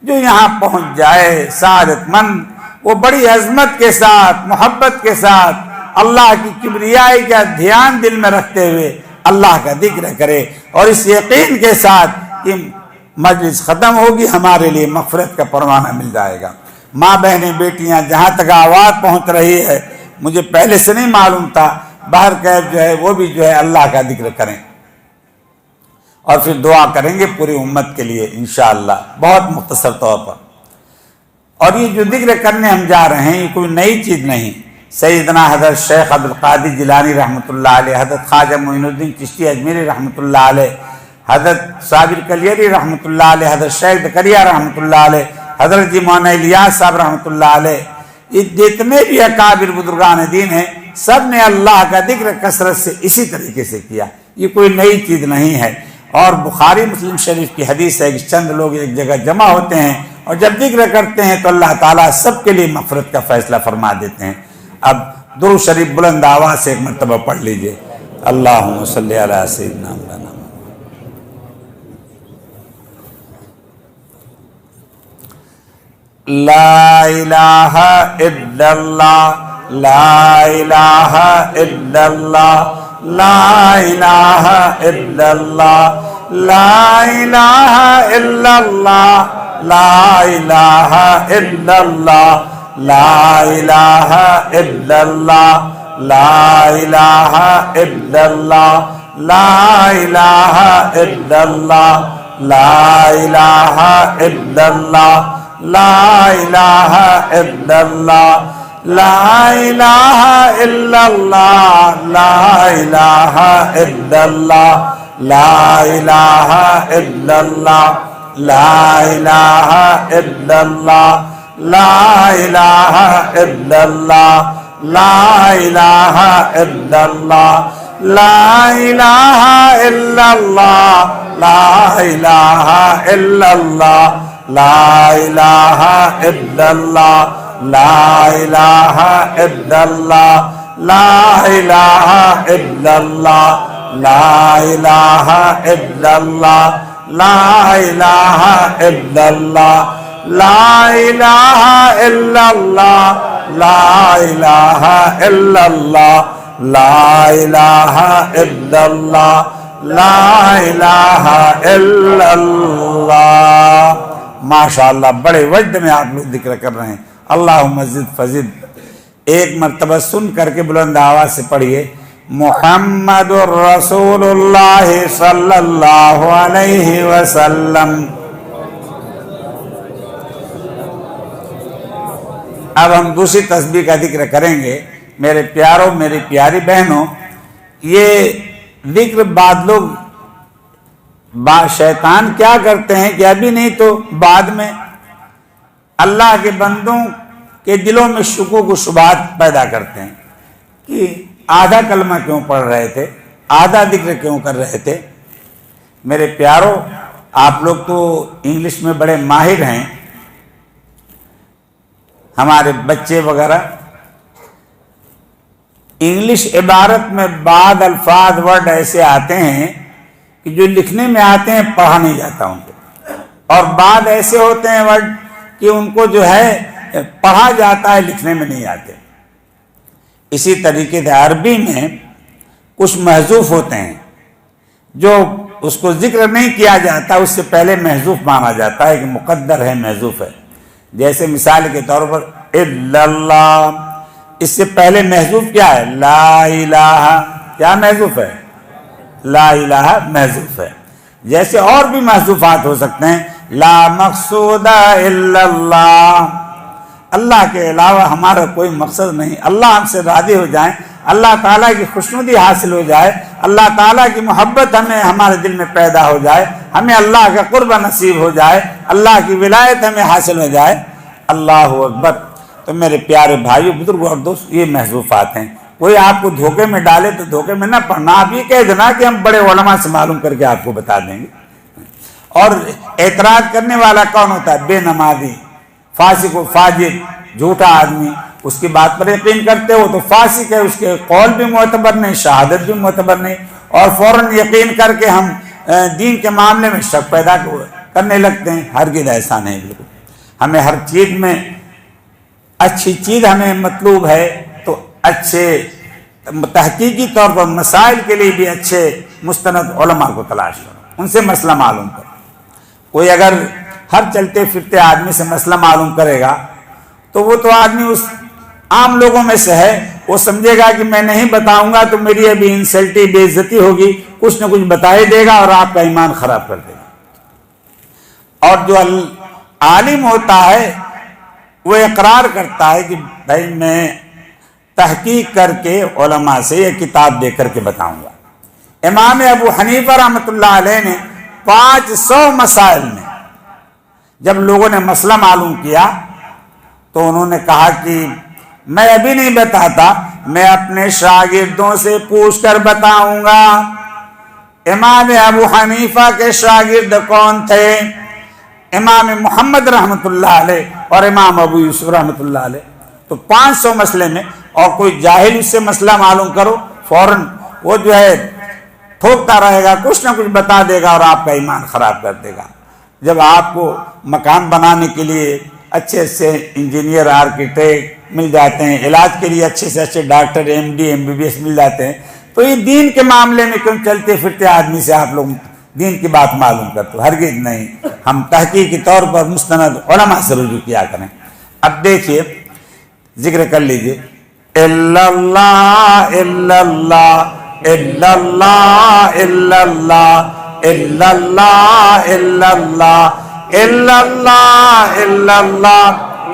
جو یہاں پہنچ جائے سعادت مند، وہ بڑی عظمت کے ساتھ، محبت کے ساتھ، اللہ کی کبریائی کا دھیان دل میں رکھتے ہوئے اللہ کا ذکر کرے اور اس یقین کے ساتھ کہ مجلس ختم ہوگی، ہمارے لیے مغفرت کا پروانہ مل جائے گا۔ ماں بہنیں بیٹیاں، جہاں تک آواز پہنچ رہی ہے، مجھے پہلے سے نہیں معلوم تھا، باہر قید جو ہے وہ بھی جو ہے اللہ کا ذکر کریں اور پھر دعا کریں گے پوری امت کے لیے انشاءاللہ بہت مختصر طور پر۔ اور یہ جو ذکر کرنے ہم جا رہے ہیں یہ کوئی نئی چیز نہیں۔ سیدنا حضرت شیخ عبدالقادر جیلانی رحمۃ اللہ علیہ، حضرت خواجہ معین الدین چشتی اجمیری رحمۃ اللہ علیہ، حضرت صابر کلیری رحمۃ اللہ علیہ، حضرت شیخ زکریا رحمۃ اللہ علیہ، حضرت جی مولانا الیاس صاحب رحمۃ اللہ علیہ، یہ جتنے بھی اکابر بزرگان دین ہیں سب نے اللہ کا ذکر کثرت سے اسی طریقے سے کیا۔ یہ کوئی نئی چیز نہیں ہے۔ اور بخاری مسلم شریف کی حدیث ہے کہ چند لوگ ایک جگہ جمع ہوتے ہیں اور جب ذکر کرتے ہیں تو اللہ تعالیٰ سب کے لیے مغفرت کا فیصلہ فرما دیتے ہیں۔ اب درود شریف بلند آواز سے ایک مرتبہ پڑھ لیجئے، اللہم صلی علی سیدنا مولانا۔ لا الہ الا اللہ، لا الہ الا اللہ، لا الہ الا اللہ، لا الہ الا اللہ، لا الہ الا اللہ، لا الہ الا اللہ، لا الہ الا اللہ، لا الہ الا اللہ، لا الہ الا اللہ، لا الہ الا اللہ، لا الہ الا اللہ لا الہ الا اللہ لا الہ الا اللہ لا الہ الا اللہ لا الہ الا اللہ لا الہ الا اللہ لا الہ الا اللہ لا الہ الا اللہ لا الہ الا اللہ لا الہ الا اللہ لا الہ الا اللہ لا الہ الا اللہ لا الہ الا اللہ لا الہ الا اللہ لا الہ الا اللہ لا الہ الا اللہ لا الہ الا اللہ. ماشاءاللہ بڑے وجد میں آپ لوگ ذکر کر رہے ہیں. اللہم زد فزد. ایک مرتبہ سن کر کے بلند آواز سے پڑھیے محمد الرسول اللہ صلی اللہ علیہ وسلم. اب ہم دوسری تسبیح کا ذکر کریں گے. میرے پیاروں میری پیاری بہنوں، یہ ذکر بعد لوگ شیطان کیا کرتے ہیں کہ ابھی نہیں تو بعد میں اللہ کے بندوں کے دلوں میں شکوک و شبہات پیدا کرتے ہیں کہ آدھا کلمہ کیوں پڑھ رہے تھے، آدھا ذکر کیوں کر رہے تھے. میرے پیاروں، آپ لوگ تو انگلش میں بڑے ماہر ہیں. ہمارے بچے وغیرہ انگلش عبارت میں بعض الفاظ ورڈ ایسے آتے ہیں کہ جو لکھنے میں آتے ہیں پڑھا نہیں جاتا ان کو، اور بعض ایسے ہوتے ہیں ورڈ کہ ان کو جو ہے پڑھا جاتا ہے لکھنے میں نہیں آتے. اسی طریقے سے عربی میں کچھ محذوف ہوتے ہیں جو اس کو ذکر نہیں کیا جاتا، اس سے پہلے محذوف مانا جاتا ہے کہ مقدر ہے محذوف ہے. جیسے مثال کے طور پر الا اللہ، اس سے پہلے محذوف کیا ہے؟ لا الہ. کیا محذوف ہے؟ لا الہ محذوف ہے. جیسے اور بھی محذوفات ہو سکتے ہیں. لا مقصود الا اللہ، اللہ کے علاوہ ہمارا کوئی مقصد نہیں. اللہ ہم سے راضی ہو جائیں، اللہ تعالیٰ کی خوشنودی حاصل ہو جائے، اللہ تعالیٰ کی محبت ہمارے دل میں پیدا ہو جائے، ہمیں اللہ کا قرب نصیب ہو جائے، اللہ کی ولایت ہمیں حاصل ہو جائے. اللہ اکبر. تو میرے پیارے بھائیو بزرگوں اور دوست، یہ محذوفات ہیں. کوئی آپ کو دھوکے میں ڈالے تو دھوکے میں نہ پڑنا. آپ یہ کہہ دینا کہ ہم بڑے علماء سے معلوم کر کے آپ کو بتا دیں گے. اور اعتراض کرنے والا کون ہوتا ہے؟ بے نمازی، فاسق و فاجر، جھوٹا آدمی. اس کی بات پر یقین کرتے ہو تو فاسق ہے، اس کے قول بھی معتبر نہیں، شہادت بھی معتبر نہیں، اور فوراً یقین کر کے ہم دین کے معاملے میں شک پیدا کرنے لگتے ہیں. ہرگز ایسا نہیں. بالکل ہمیں ہر چیز میں اچھی چیز ہمیں مطلوب ہے تو اچھے تحقیقی طور پر مسائل کے لیے بھی اچھے مستند علماء کو تلاش کرو، ان سے مسئلہ معلوم کرو. کوئی اگر ہر چلتے پھرتے آدمی سے مسئلہ معلوم کرے گا تو وہ تو آدمی اس عام لوگوں میں سے ہے، وہ سمجھے گا کہ میں نہیں بتاؤں گا تو میری ابھی انسلٹی بے عزتی ہوگی، کچھ نہ کچھ بتا ہی دے گا اور آپ کا ایمان خراب کر دے گا. اور جو عالم ہوتا ہے وہ اقرار کرتا ہے کہ بھائی میں تحقیق کر کے علماء سے یہ کتاب دے کر کے بتاؤں گا. امام ابو حنیفہ رحمۃ اللہ علیہ نے 500 مسائل میں جب لوگوں نے مسئلہ معلوم کیا تو انہوں نے کہا کہ میں ابھی نہیں بتاتا، میں اپنے شاگردوں سے پوچھ کر بتاؤں گا. امام ابو حنیفہ کے شاگرد کون تھے؟ امام محمد رحمۃ اللہ علیہ اور امام ابو یوسف رحمۃ اللہ علیہ. تو 500 مسئلے میں، اور کوئی جاہل اس سے مسئلہ معلوم کرو فوراً وہ جو ہے ٹھوکتا رہے گا، کچھ نہ کچھ بتا دے گا اور آپ کا ایمان خراب کر دے گا. جب آپ کو مکان بنانے کے لیے اچھے سے انجینئر، آرکیٹیکٹ مل جاتے ہیں، علاج کے لیے اچھے سے اچھے doctor M D M B B S مل جاتے ہیں، تو یہ دین کے معاملے میں کیوں چلتے پھرتے آدمی سے آپ لوگ دین کی بات معلوم کرتے؟ ہرگز نہیں. ہم تحقیقی طور پر مستند علماء سے رجوع کیا کریں. اب دیکھیے ذکر کر لیجئے الا اللہ الا اللہ الا اللہ الا اللہ الا اللہ الا اللہ الا اللہ الا اللہ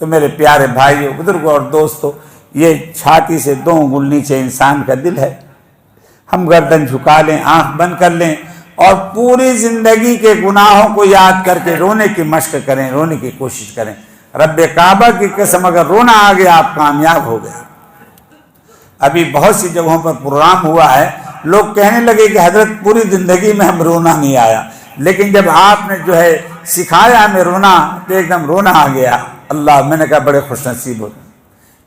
تو میرے پیارے بھائیوں، بزرگوں اور دوستوں، یہ چھاتی سے 2 انگل نیچے انسان کا دل ہے۔ ہم گردن جھکا لیں، آنکھ بند کر لیں اور پوری زندگی کے گناہوں کو یاد کر کے رونے کی مشق کریں، رونے کی کوشش کریں۔ رب کعبہ کی قسم اگر رونا آ گیا آپ کامیاب ہو گئے۔ ابھی بہت سی جگہوں پر پروگرام ہوا ہے، لوگ کہنے لگے کہ حضرت پوری زندگی میں ہم رونا نہیں آیا، لیکن جب آپ نے جو ہے سکھایا ہمیں رونا تو ایک دم رونا آ گیا۔ اللہ، میں نے کہا بڑے خوش نصیب ہو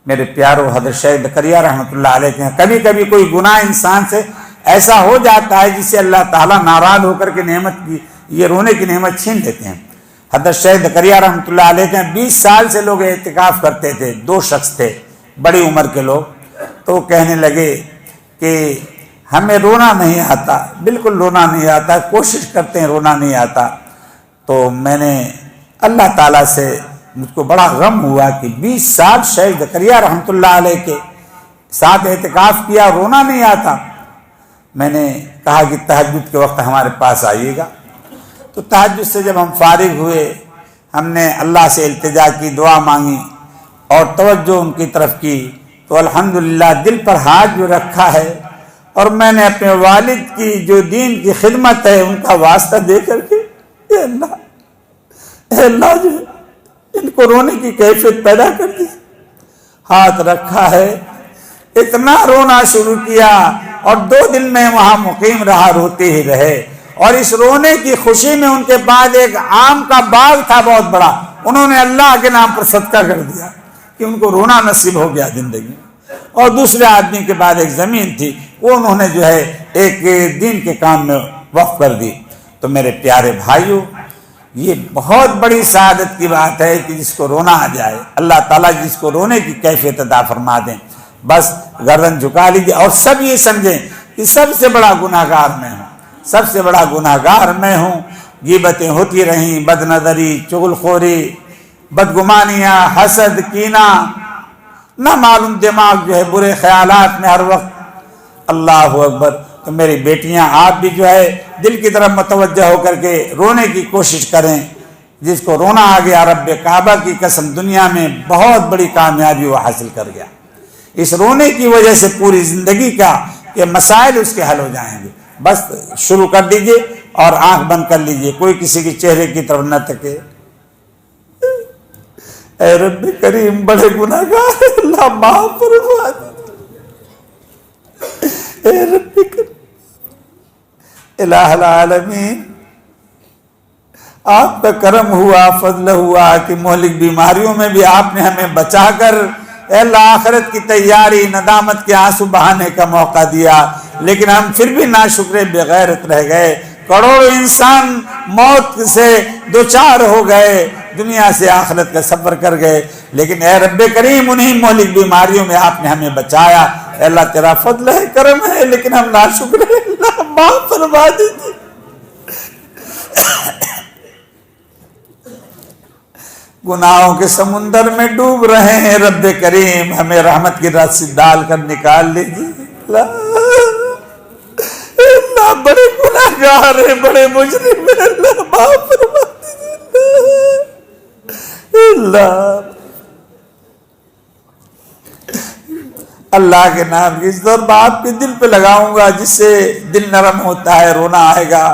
میرے پیاروں۔ حضرت شیخ زکریا رحمۃ اللہ علیہ کے کبھی کبھی کوئی گناہ انسان سے ایسا ہو جاتا ہے جس سے اللہ تعالیٰ ناراض ہو کر کے نعمت کی، یہ رونے کی نعمت چھین لیتے ہیں۔ حضرت شیخ زکریا رحمۃ اللہ علیہ کے 20 سال سے لوگ اعتکاف کرتے تھے، 2 شخص تھے بڑی عمر کے لوگ، تو کہنے لگے کہ ہمیں رونا نہیں آتا، بالکل رونا نہیں آتا، کوشش کرتے ہیں رونا نہیں آتا۔ تو میں نے اللہ تعالیٰ سے، مجھ کو بڑا غم ہوا کہ 20 سال شیخ زکریا رحمۃ اللہ علیہ کے ساتھ اعتکاف کیا، رونا نہیں آتا۔ میں نے کہا کہ تہجد کے وقت ہمارے پاس آئیے گا۔ تو تہجد سے جب ہم فارغ ہوئے، ہم نے اللہ سے التجا کی، دعا مانگی اور توجہ ان کی طرف کی، تو الحمدللہ دل پر ہاتھ جو رکھا ہے اور میں نے اپنے والد کی جو دین کی خدمت ہے ان کا واسطہ دے کر کے، اے اللہ جو ان کو رونے کی کیفیت پیدا کر دی، ہاتھ رکھا ہے، اتنا رونا شروع کیا اور 2 دن میں وہاں مقیم رہا، روتے ہی رہے۔ اور اس رونے کی خوشی میں ان کے بعد ایک آم کا باغ تھا بہت بڑا، انہوں نے اللہ کے نام پر صدقہ کر دیا کہ ان کو رونا نصیب ہو گیا زندگی میں۔ اور دوسرے آدمی کے بعد ایک زمین تھی، وہ انہوں نے جو ہے ایک دین کے کام میں وقف کر دی۔ تو میرے پیارے بھائیوں، یہ بہت بڑی سعادت کی بات ہے کہ جس کو رونا آ جائے، اللہ تعالیٰ جس کو رونے کی کیفیت عطا فرما دیں۔ بس گردن جھکا لیجیے اور سب یہ سمجھیں کہ سب سے بڑا گناہ گار میں ہوں، سب سے بڑا گناہ گار میں ہوں۔ غیبتیں ہوتی رہیں، بد نظری، چغل خوری، بدگمانیاں، حسد، کینہ، نہ معلوم دماغ جو ہے برے خیالات میں ہر وقت۔ اللہ اکبر۔ تو میری بیٹیاں، آپ بھی جو ہے دل کی طرف متوجہ ہو کر کے رونے کی کوشش کریں۔ جس کو رونا آ گیا، رب کعبہ کی قسم دنیا میں بہت بڑی کامیابی وہ حاصل کر گیا۔ اس رونے کی وجہ سے پوری زندگی کا کہ مسائل اس کے حل ہو جائیں گے۔ بس شروع کر دیجئے اور آنکھ بند کر لیجئے، کوئی کسی کے چہرے کی طرف نہ تکے۔ اے رب کریم، بڑے گناہ گار، اللہ معاف فرما دے۔ اے رب کریم، الہ العالمین، آپ کا کرم ہوا، فضل ہوا کہ مہلک بیماریوں میں بھی آپ نے ہمیں بچا کر اے اللہ آخرت کی تیاری، ندامت کے آنسو بہانے کا موقع دیا، لیکن ہم پھر بھی ناشکرے بغیرت رہ گئے۔ کروڑوں انسان موت سے دوچار ہو گئے، دنیا سے آخرت کا سفر کر گئے، لیکن اے رب کریم انہی مہلک بیماریوں میں آپ نے ہمیں بچایا۔ اے اللہ تیرا فضل ہے، کرم ہے، لیکن ہم ناشکر ہیں، اللہ معاف فرما دیجیے۔ گناہوں کے سمندر میں ڈوب رہے ہیں، رب کریم ہمیں رحمت کی رسی ڈال کر نکال لیجیے۔ اللہ بڑے گناہ گار ہیں، بڑے مجرم ہیں، اللہ معاف فرما دیجیے۔ اللہ اللہ کے نام کی اس ضرب آپ کے دل پہ لگاؤں گا، جس سے دل نرم ہوتا ہے، رونا آئے گا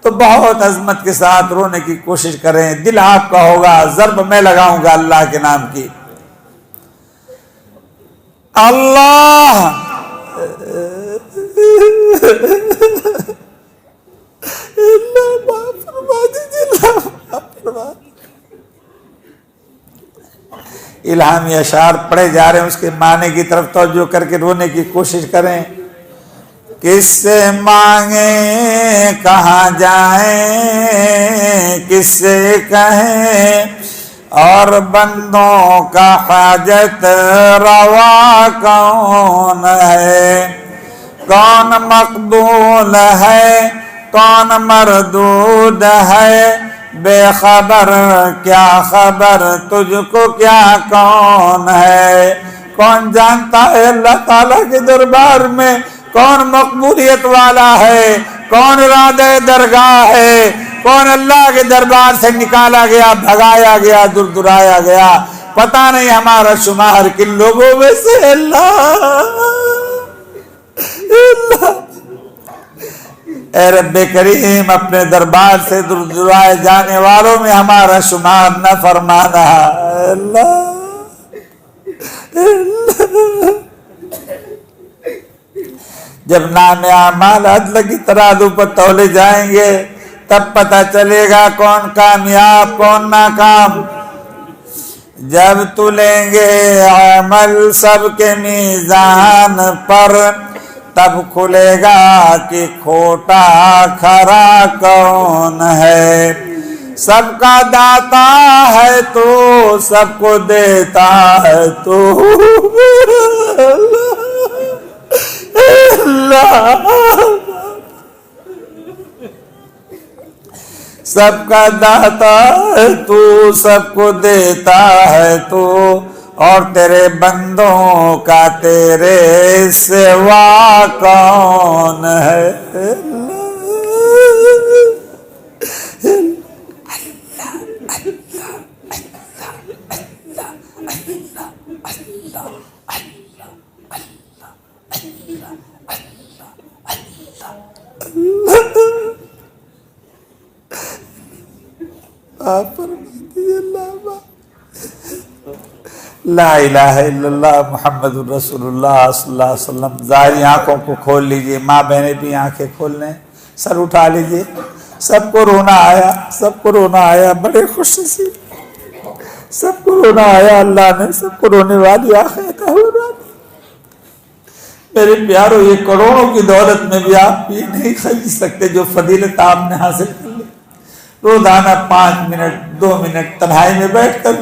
تو بہت عظمت کے ساتھ رونے کی کوشش کریں۔ دل آپ کا ہوگا، ضرب میں لگاؤں گا اللہ کے نام کی۔ اللہ معاف فرما دیجیے، اللہ معاف فرما۔ الہامی اشعار پڑھے جا رہے ہیں، اس کے معنی کی طرف توجہ کر کے رونے کی کوشش کریں۔ کس سے مانگیں، کہاں جائیں، کس سے کہیں، اور بندوں کا حاجت روا کون ہے، کون مقبول ہے، کون مردود ہے، بے خبر کیا خبر، تجھ کو کیا کون ہے۔ کون جانتا ہے اللہ تعالیٰ کے دربار میں کون مقبولیت والا ہے، کون ارادہ درگاہ ہے، کون اللہ کے دربار سے نکالا گیا، بھگایا گیا، دردرایا گیا، پتہ نہیں ہمارا شمار کن لوگوں میں سے اللہ اے رب کریم اپنے دربار سے دور دورائے جانے والوں میں ہمارا شمار نہ فرمانا اللہ جب نام اعمال عدل کی ترازو پر تولے جائیں گے تب پتہ چلے گا کون کامیاب کون ناکام جب تلیں گے عمل سب کے میزان پر تب کھلے گا کہ کھوٹا کھرا کون ہے سب کا داتا ہے تو سب کو دیتا ہے تو سب کا داتا ہے تو سب کو دیتا ہے تو اور تیرے بندوں کا تیرے سوا کون ہے لا الہ الا اللہ محمد رسول اللہ صلی اللہ علیہ وسلم ظاہری آنکھوں کو کھول لیجئے ماں بہنیں بھی آنکھیں کھول لیں سر اٹھا لیجئے سب کو رونا آیا بڑے خوشی سے سب کو رونا آیا اللہ نے سب کو رونے والی آنکھیں عطا فرمائی میرے پیاروں یہ کروڑوں کی دولت میں بھی آپ یہ نہیں خرید سکتے جو فضیلت آپ نے حاصل کر لی روزانہ 5 منٹ 2 منٹ تنہائی میں بیٹھ کر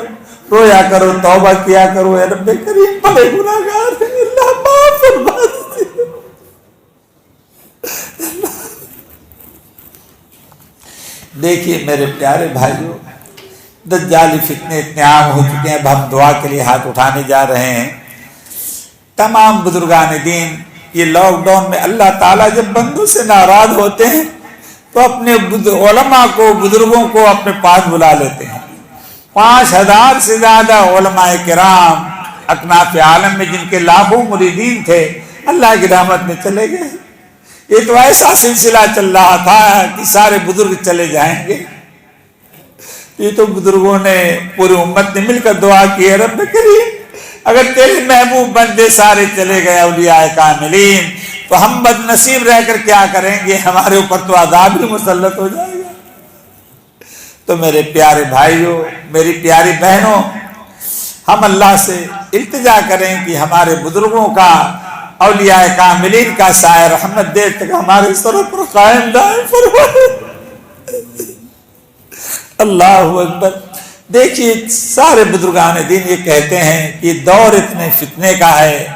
رویا کرو توبہ کیا کرو اے رب کریم بڑے گناہگار ہیں اللہ معاف فرما دیجیے دیکھیے میرے پیارے بھائیوں دجالی فتنے اتنے عام ہو چکے ہیں اب ہم دعا کے لیے ہاتھ اٹھانے جا رہے ہیں تمام بزرگان دین یہ لاک ڈاؤن میں اللہ تعالیٰ جب بندوں سے ناراض ہوتے ہیں تو اپنے علماء کو بزرگوں کو اپنے پاس بلا لیتے ہیں 5000 سے زیادہ علماء کرام اکناف عالم میں جن کے لاکھوں مریدین تھے اللہ کی رحمت میں چلے گئے یہ تو ایسا سلسلہ چل رہا تھا کہ سارے بزرگ چلے جائیں گے یہ تو بزرگوں نے پوری امت نے مل کر دعا کی ہے رب کریم اگر تیرے محبوب بندے سارے چلے گئے اولیاء کاملین تو ہم بد نصیب رہ کر کیا کریں گے ہمارے اوپر تو عذاب بھی مسلط ہو جائے گا تو میرے پیارے بھائیوں میری پیاری بہنوں ہم اللہ سے التجا کریں کہ ہمارے بزرگوں کا اولیاء کاملین کا سایہ رحمت دیر تک ہمارے سروں پر قائم دائم فرمائے اللہ اکبر دیکھیے سارے بزرگان دین یہ کہتے ہیں کہ دور اتنے فتنے کا ہے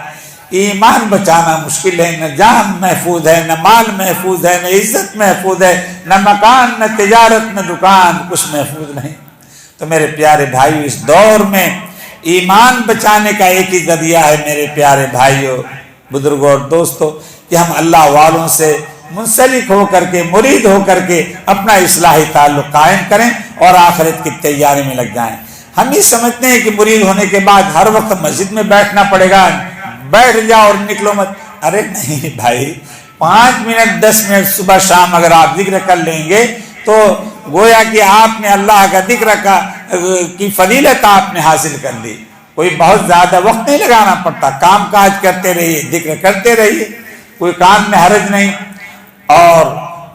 ایمان بچانا مشکل ہے نہ جان محفوظ ہے نہ مال محفوظ ہے نہ عزت محفوظ ہے نہ مکان نہ تجارت نہ دکان کچھ محفوظ نہیں تو میرے پیارے بھائیو اس دور میں ایمان بچانے کا ایک ہی ذریعہ ہے میرے پیارے بھائیو بزرگوں اور دوستو کہ ہم اللہ والوں سے منسلک ہو کر کے مرید ہو کر کے اپنا اصلاحی تعلق قائم کریں اور آخرت کی تیاری میں لگ جائیں ہم یہ سمجھتے ہیں کہ مرید ہونے کے بعد ہر وقت مسجد میں بیٹھنا پڑے گا بیٹھ جاؤ اور نکلو مت ارے نہیں بھائی 5 منٹ 10 منٹ صبح شام اگر آپ ذکر کر لیں گے تو گویا کہ آپ نے اللہ کا ذکر کی فضیلت آپ نے حاصل کر لی کوئی بہت زیادہ وقت نہیں لگانا پڑتا کام کاج کرتے رہیے ذکر کرتے رہیے کوئی کام میں حرج نہیں اور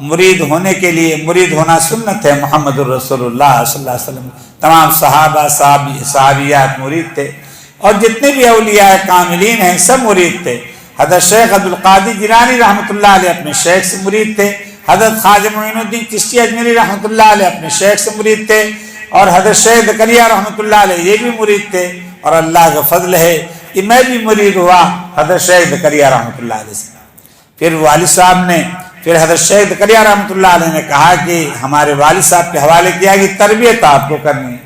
مرید ہونے کے لیے مرید ہونا سنت ہے محمد الرسول اللہ صلی اللہ علیہ وسلم تمام صحابہ صحابیات مرید تھے اور جتنے بھی اولیاء کاملین ہیں سب مرید تھے حضرت شیخ عبد القادر جیلانی رحمۃ اللہ علیہ اپنے شیخ سے مرید تھے حضرت خواجہ معین الدین چشتی اجمیری رحمۃ اللہ علیہ اپنے شیخ سے مرید تھے اور حضرت شیخ زکریا رحمۃ اللہ علیہ یہ بھی مرید تھے اور اللہ کا فضل ہے کہ میں بھی مرید ہوا حضرت شیخ زکریا رحمۃ اللہ علیہ سے پھر والد صاحب نے پھر حضرت شیخ زکریا رحمۃ اللہ علیہ نے کہا کہ ہمارے والد صاحب کے حوالے کیا کہ تربیت آپ کو کرنی ہے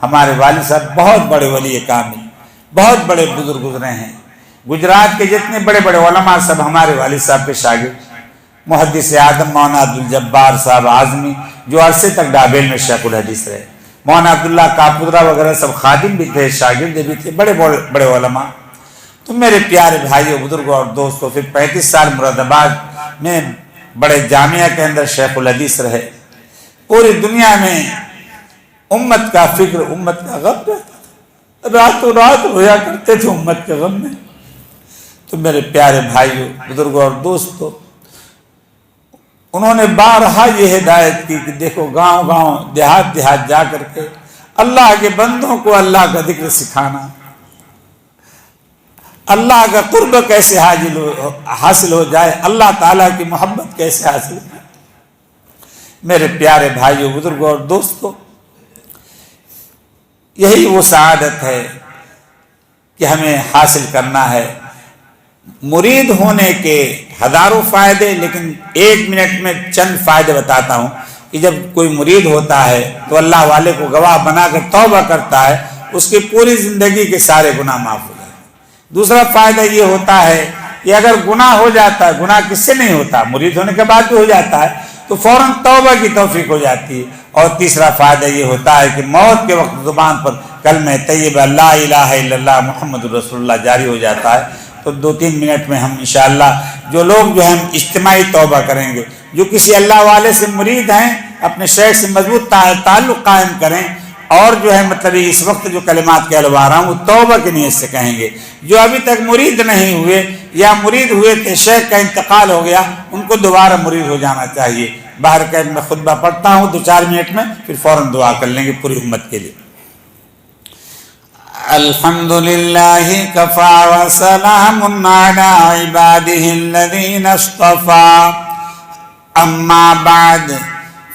ہمارے والد صاحب بہت بڑے ولی کامل بہت بڑے بزرگ گزرے ہیں گجرات کے جتنے بڑے بڑے علماء سب ہمارے والد صاحب کے شاگرد محدث اعظم مولانا عبد الجبار صاحب اعظمی جو عرصے تک ڈابیل میں شیخ الحدیث رہے مولانا عبداللہ کاپودرا وغیرہ سب خادم بھی تھے، شاگرد بھی تھے، بڑے بڑے علماء. تو میرے پیارے بھائیوں، بزرگوں اور دوستوں، پھر 35 سال مراد آباد میں بڑے جامعہ کے اندر شیخ الحدیث رہے. پوری دنیا میں امت کا فکر، امت کا غم رہتا تھا، راتوں رات رویا کرتے تھے امت کے غم میں. تو میرے پیارے بھائیوں، بزرگوں اور دوستوں، انہوں نے بارہا یہ ہدایت کی کہ دیکھو گاؤں گاؤں، دیہات دیہات جا کر کے اللہ کے بندوں کو اللہ کا ذکر سکھانا، اللہ کا قرب کیسے حاصل ہو جائے، اللہ تعالیٰ کی محبت کیسے حاصل ہو جائے. میرے پیارے بھائیوں، بزرگوں اور دوستوں، یہی وہ سعادت ہے کہ ہمیں حاصل کرنا ہے. مرید ہونے کے ہزاروں فائدے، لیکن 1 منٹ میں چند فائدے بتاتا ہوں کہ جب کوئی مرید ہوتا ہے تو اللہ والے کو گواہ بنا کر توبہ کرتا ہے، اس کی پوری زندگی کے سارے گناہ معاف ہو جاتے ہیں. دوسرا فائدہ یہ ہوتا ہے کہ اگر گناہ ہو جاتا ہے، گناہ کس سے نہیں ہوتا، مرید ہونے کے بعد بھی ہو جاتا ہے، تو فوراً توبہ کی توفیق ہو جاتی ہے. اور تیسرا فائدہ یہ ہوتا ہے کہ موت کے وقت زبان پر کلمہ طیبہ لا الہ الا اللہ محمد رسول اللہ جاری ہو جاتا ہے. تو 2-3 منٹ میں ہم انشاءاللہ جو لوگ جو ہم اجتماعی توبہ کریں گے، جو کسی اللہ والے سے مرید ہیں، اپنے شیخ سے مضبوط تعلق قائم کریں، اور جو ہے مطلب اس وقت جو کلمات کہلوا رہا ہوں وہ توبہ کی نیت سے کہیں گے. جو ابھی تک مرید نہیں ہوئے یا مرید ہوئے تھے، شیخ کا انتقال ہو گیا، ان کو دوبارہ مرید ہو جانا چاہیے. باہر کا میں خطبہ پڑھتا ہوں 2-4 منٹ میں، پھر فوراً دعا کر لیں گے پوری امت کے لیے. الحمد للہ کفا وسلام علی عباده الذین اصطفى. اما بعد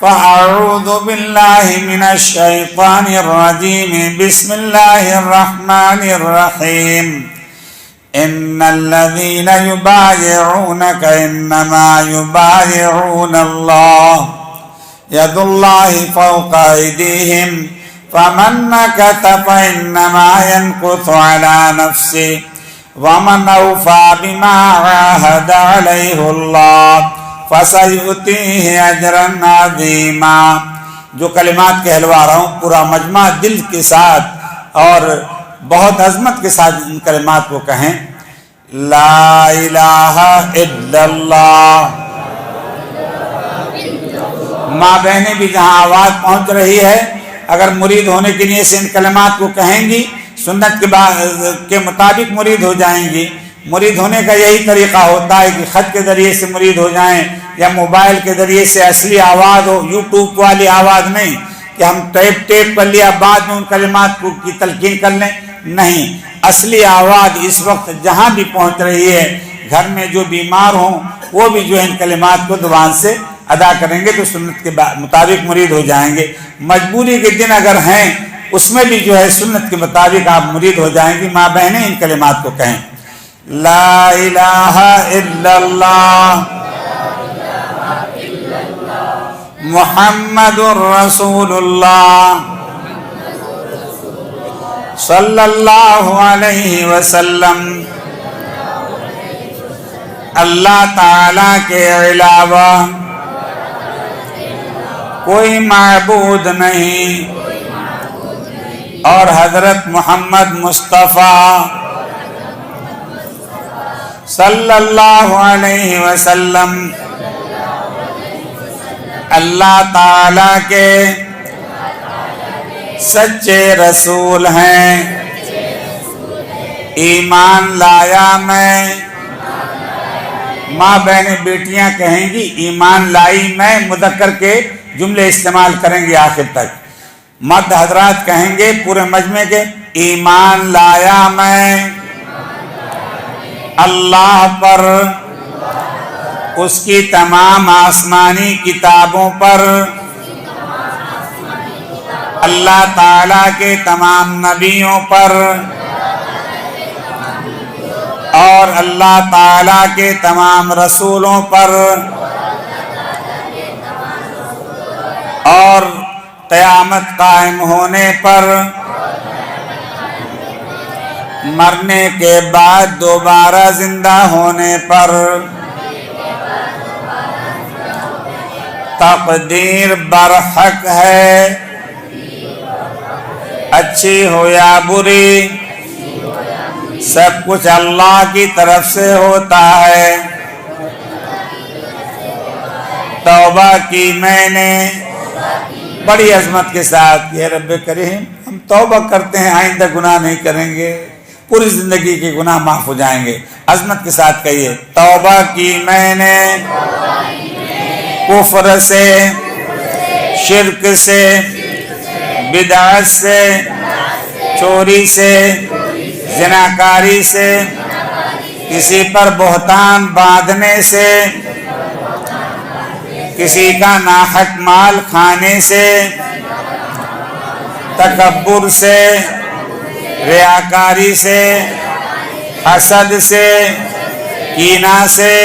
فاعوذ باللہ من الشیطان الرجیم. بسم اللہ الرحمن الرحیم. ان الذین یبایعونک انما یبایعون اللہ ید اللہ فوق ایدیہم فمن نکث فإنما ينکث على نفسه ومن اوفى بما عاهد عليه الله فسيؤتيه اجرا عظيما. جو کلمات کہلوا رہا ہوں پورا مجمع دل کے ساتھ اور بہت عظمت کے ساتھ ان کلمات کو کہیں. لا الہ الا اللہ. ماں بہنیں بھی جہاں آواز پہنچ رہی ہے، اگر مرید ہونے کے لیے سے ان کلمات کو کہیں گی، سنت کے مطابق مرید ہو جائیں گی. مرید ہونے کا یہی طریقہ ہوتا ہے کہ خط کے ذریعے سے مرید ہو جائیں یا موبائل کے ذریعے سے اصلی آواز ہو، یوٹیوب والی آواز نہیں کہ ہم ٹیپ کر لیا بعد میں ان کلمات کی تلقین کر لیں. نہیں، اصلی آواز اس وقت جہاں بھی پہنچ رہی ہے، گھر میں جو بیمار ہوں وہ بھی جو ہے ان کلمات کو زبان سے ادا کریں گے تو سنت کے مطابق مرید ہو جائیں گے. مجبوری کے دن اگر ہیں اس میں بھی جو ہے سنت کے مطابق آپ مرید ہو جائیں گی. ماں بہنیں ان کلمات کو کہیں. لا الہ الا اللہ محمد رسول اللہ صلی اللہ علیہ وسلم. اللہ تعالی کے علاوہ کوئی معبود نہیں، اور حضرت محمد مصطفیٰ صلی اللہ علیہ وسلم اللہ تعالی کے سچے رسول ہیں. ایمان لایا میں، ماں بہنیں بیٹیاں کہیں گی ایمان لائی میں، مذکر کے جملے استعمال کریں گے آخر تک. مرد حضرات کہیں گے پورے مجمع کے ایمان لایا میں اللہ پر، اس کی تمام آسمانی کتابوں پر، اللہ تعالیٰ کے تمام نبیوں پر، اور اللہ تعالیٰ کے تمام رسولوں پر، اور قیامت قائم ہونے پر، مرنے کے بعد دوبارہ زندہ ہونے پر، تقدیر برحق ہے اچھی ہو یا بری، سب کچھ اللہ کی طرف سے ہوتا ہے۔ توبہ کی میں نے بڑی عظمت کے ساتھ، یہ رب کریم ہم توبہ کرتے ہیں، آئندہ گناہ نہیں کریں گے، پوری زندگی کے گناہ معاف ہو جائیں گے۔ عظمت کے ساتھ کہیے، توبہ کی میں نے کفر سے، شرک سے، بدعت سے، چوری سے، زناکاری سے، کسی پر بہتان باندھنے سے، کسی کا ناحق مال کھانے سے، تکبر سے، ریاکاری سے، حسد سے، کینہ سے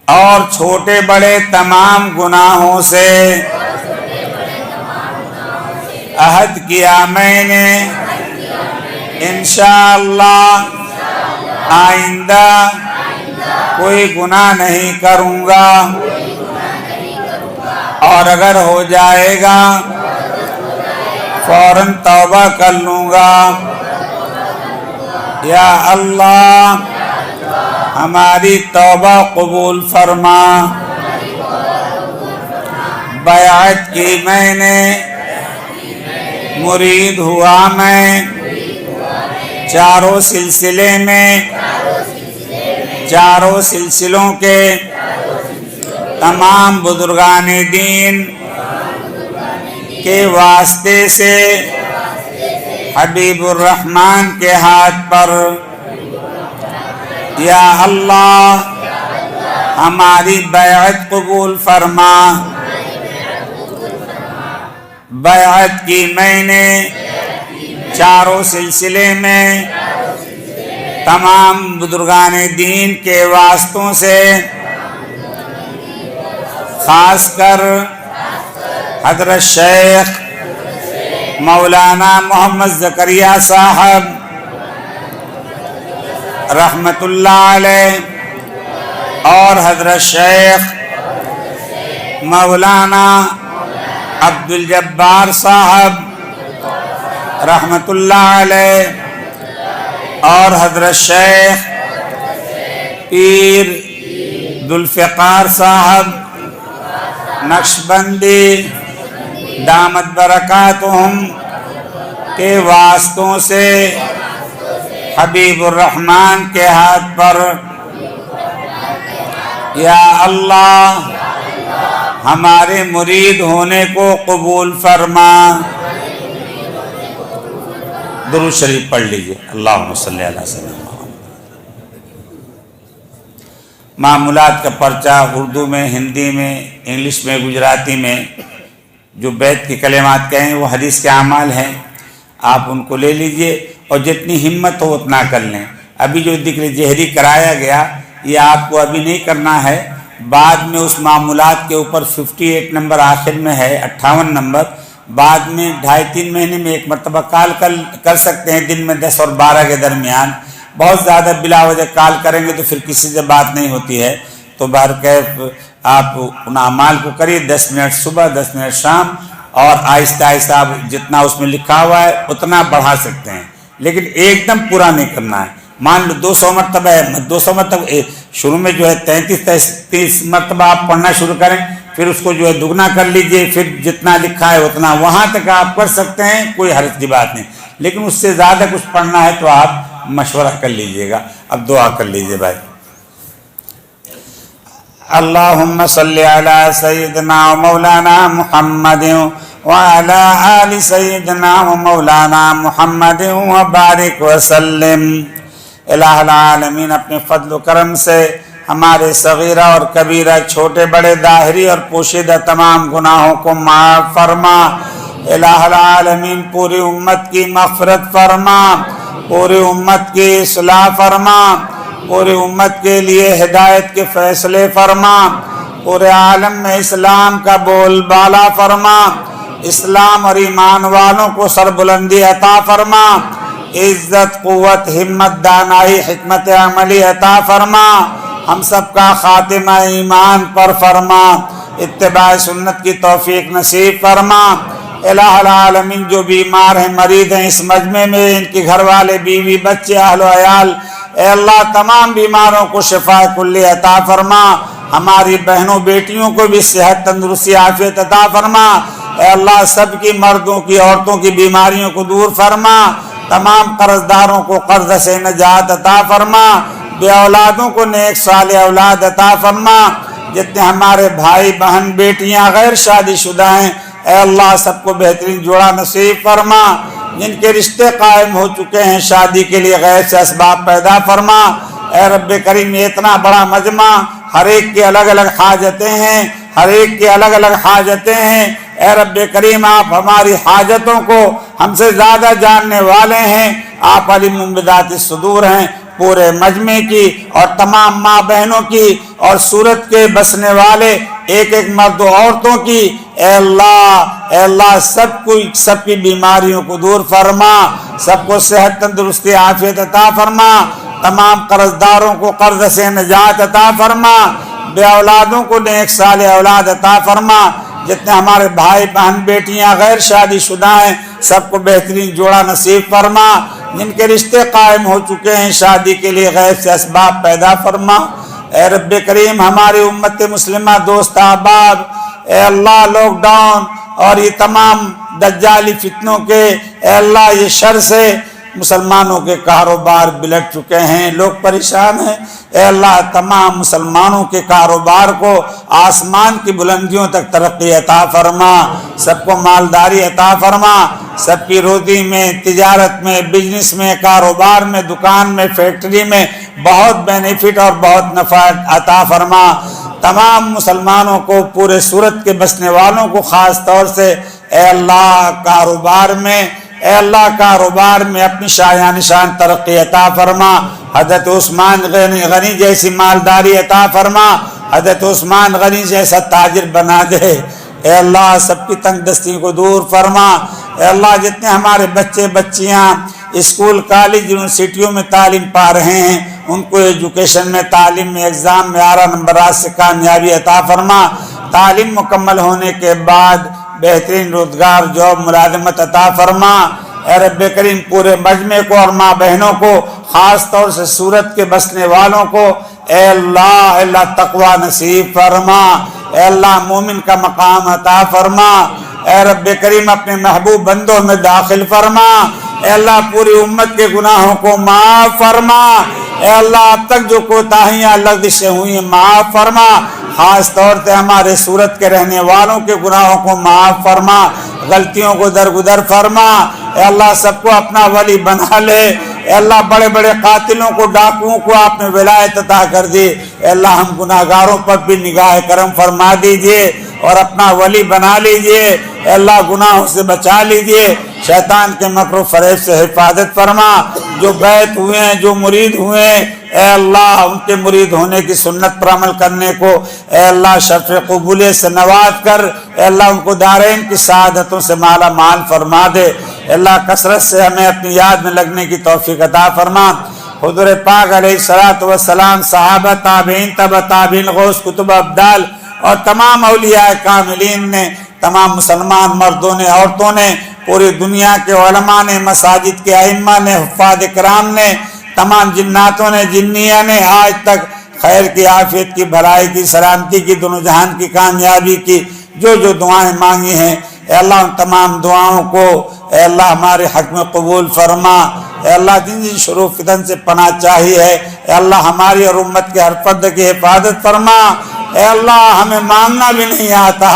اور چھوٹے بڑے تمام گناہوں سے عہد کیا میں نے انشاءاللہ آئندہ کوئی گناہ نہیں کروں گا، اور اگر ہو جائے گا فوراً توبہ کر لوں گا۔ یا اللہ ہماری توبہ قبول فرما۔ بیعت کی میں نے، مرید ہوا میں چاروں سلسلے میں، چاروں سلسلوں کے تمام بزرگان دین کے واسطے سے حبیب الرحمن کے ہاتھ پر۔ یا اللہ ہماری بیعت قبول فرما۔ بیعت کی میں نے چاروں سلسلے میں تمام بزرگان دین کے واسطوں سے، خاص کر حضرت شیخ مولانا محمد زکریا صاحب رحمت اللہ علیہ اور حضرت شیخ مولانا عبدالجبار صاحب رحمت اللہ علیہ اور حضرت شیخ پیر ذوالفقار صاحب نقشبندی دامت برکاتہم کے واسطوں سے حبیب الرحمن کے ہاتھ پر۔ یا اللہ ہمارے مرید ہونے کو قبول فرما۔ درود شریف پڑھ لیجئے، اللہم صلی علی سیدنا محمد۔ معمولات کا پرچہ اردو میں، ہندی میں، انگلش میں، گجراتی میں جو بیت کے کلمات کہیں وہ حدیث کے اعمال ہیں، آپ ان کو لے لیجئے اور جتنی ہمت ہو اتنا کر لیں۔ ابھی جو ذکر جہری کرایا گیا یہ آپ کو ابھی نہیں کرنا ہے، بعد میں اس معمولات کے اوپر 58 نمبر آخر میں ہے، 58 نمبر بعد میں 2.5-3 مہینے میں ایک مرتبہ کال کر سکتے ہیں، دن میں 10 اور 12 کے درمیان۔ بہت زیادہ بلا وجہ کال کریں گے تو پھر کسی سے بات نہیں ہوتی ہے، تو بہرکیف آپ ان اعمال کو کریے، 10 منٹ صبح، 10 منٹ شام، اور آہستہ آہستہ آپ جتنا اس میں لکھا ہوا ہے اتنا بڑھا سکتے ہیں، لیکن ایک دم پورا نہیں کرنا ہے۔ مان لو 200 مرتبہ ہے، 200 مرتبہ شروع میں جو ہے 33 مرتبہ آپ پڑھنا شروع کریں، پھر اس کو جو ہے دگنا کر لیجئے، پھر جتنا لکھا ہے اتنا وہاں تک آپ کر سکتے ہیں، کوئی حرج کی بات نہیں، لیکن اس سے زیادہ کچھ پڑھنا ہے تو آپ مشورہ کر لیجئے گا۔ اب دعا کر لیجئے بھائی۔ اللہم صلی علی سیدنا و مولانا محمد وعلی آل سیدنا و مولانا محمد وبارک وسلم۔ الہ العالمین اپنے فضل و کرم سے ہمارے صغیرہ اور کبیرہ، چھوٹے بڑے، ظاہری اور پوشیدہ تمام گناہوں کو معاف فرما۔ الہ العالمین پوری امت کی مغفرت فرما، پوری امت کی اصلاح فرما، پوری امت کے لیے ہدایت کے فیصلے فرما، پورے عالم میں اسلام کا بول بالا فرما، اسلام اور ایمان والوں کو سربلندی عطا فرما، عزت، قوت، ہمت، دانائی، حکمت عملی عطا فرما، ہم سب کا خاتمہ ایمان پر فرما، اتباع سنت کی توفیق نصیب فرما۔ الہ العالمین جو بیمار ہیں مریض ہیں اس مجمع میں ان کے گھر والے بیوی بچے اہل و عیال اے اللہ تمام بیماروں کو شفا کلی عطا فرما ہماری بہنوں بیٹیوں کو بھی صحت تندرستی عافیت عطا فرما اے اللہ سب کی مردوں کی عورتوں کی بیماریوں کو دور فرما تمام قرض داروں کو قرض سے نجات عطا فرما بے اولادوں کو نیک صالح اولاد عطا فرما جتنے ہمارے بھائی بہن بیٹیاں غیر شادی شدہ ہیں اے اللہ سب کو بہترین جوڑا نصیب فرما جن کے رشتے قائم ہو چکے ہیں شادی کے لیے غیر سے اسباب پیدا فرما اے رب کریم یہ اتنا بڑا مجمع ہر ایک کی الگ الگ حاجتیں ہیں ہر ایک کی الگ الگ حاجتیں ہیں اے رب کریم آپ ہماری حاجتوں کو ہم سے زیادہ جاننے والے ہیں آپ علیم بذات الصدور ہیں پورے مجمع کی اور تمام ماں بہنوں کی اور سورت کے بسنے والے ایک ایک مرد و عورتوں کی اے اللہ سب کی بیماریوں کو دور فرما سب کو صحت تندرستی عافیت عطا فرما تمام قرض داروں کو قرض سے نجات عطا فرما بے اولادوں کو نیک صالح اولاد عطا فرما جتنے ہمارے بھائی بہن بیٹیاں غیر شادی شدہ ہیں سب کو بہترین جوڑا نصیب فرما جن کے رشتے قائم ہو چکے ہیں شادی کے لیے غیر سے اسباب پیدا فرما اے رب کریم ہماری امت مسلمہ دوست احباب اے اللہ لاک ڈاؤن اور یہ تمام دجالی فتنوں کے اے اللہ یہ شر سے مسلمانوں کے کاروبار بلٹ چکے ہیں لوگ پریشان ہیں اے اللہ تمام مسلمانوں کے کاروبار کو آسمان کی بلندیوں تک ترقی عطا فرما سب کو مالداری عطا فرما سب کی روزی میں تجارت میں بزنس میں کاروبار میں دکان میں فیکٹری میں بہت بینیفٹ اور بہت نفع عطا فرما تمام مسلمانوں کو پورے سورت کے بسنے والوں کو خاص طور سے اے اللہ کاروبار میں اپنی شایان شان ترقی عطا فرما حضرت عثمان غنی جیسی مالداری عطا فرما حضرت عثمان غنی جیسا تاجر بنا دے اے اللہ سب کی تنگ دستی کو دور فرما اے اللہ جتنے ہمارے بچے بچیاں اسکول کالج یونیورسٹیوں میں تعلیم پا رہے ہیں ان کو ایجوکیشن میں تعلیم میں ایگزام میں اعلیٰ نمبرات سے کامیابی عطا فرما تعلیم مکمل ہونے کے بعد بہترین روزگار جاب ملازمت عطا فرما اے رب کریم پورے مجمع کو اور ماں بہنوں کو خاص طور سے سورت کے بسنے والوں کو اے اللہ تقوی نصیب فرما اے اللہ مومن کا مقام عطا فرما اے رب کریم اپنے محبوب بندوں میں داخل فرما اے اللہ پوری امت کے گناہوں کو معاف فرما اے اللہ اب تک جو کوتاہیاں لغزشیں ہوئی ہیں معاف فرما خاص طور سے ہمارے سورت کے رہنے والوں کے گناہوں کو معاف فرما غلطیوں کو درگزر فرما اے اللہ سب کو اپنا ولی بنا لے اے اللہ بڑے بڑے قاتلوں کو ڈاکوؤں کو آپ نے ولایت عطا کر دی اے اللہ ہم گناہگاروں پر بھی نگاہ کرم فرما دیجئے اور اپنا ولی بنا لیجئے اے اللہ گناہوں سے بچا لیجئے شیطان کے مکر و فریب سے حفاظت فرما جو بیعت ہوئے ہیں جو مرید ہوئے ہیں اے اللہ ان کے مرید ہونے کی سنت پر عمل کرنے کو اے اللہ شرف قبولیت سے نواز کر اے اللہ ان کو دارین کی سعادتوں سے مالا مال فرما دے اے اللہ کثرت سے ہمیں اپنی یاد میں لگنے کی توفیق عطا فرما حضور پاک علیہ الصلوۃ والسلام صحابہ تابعین تبع تابعین غوث کتب ابدال اور تمام اولیاء کاملین نے تمام مسلمان مردوں نے عورتوں نے پوری دنیا کے علماء نے مساجد کے ائمہ نے حفاظ کرام نے تمام جناتوں نے جنیہ نے آج تک خیر کی عافیت کی بھلائی کی سلامتی کی دونوں جہان کی کامیابی کی جو دعائیں مانگی ہیں اے اللہ ان تمام دعاؤں کو اے اللہ ہمارے حق میں قبول فرما اے اللہ جن جن شرور فتن سے پناہ چاہیے ہے اے اللہ ہماری اور امت کے ہر فرد کی حفاظت فرما اے اللہ ہمیں مانگنا بھی نہیں آتا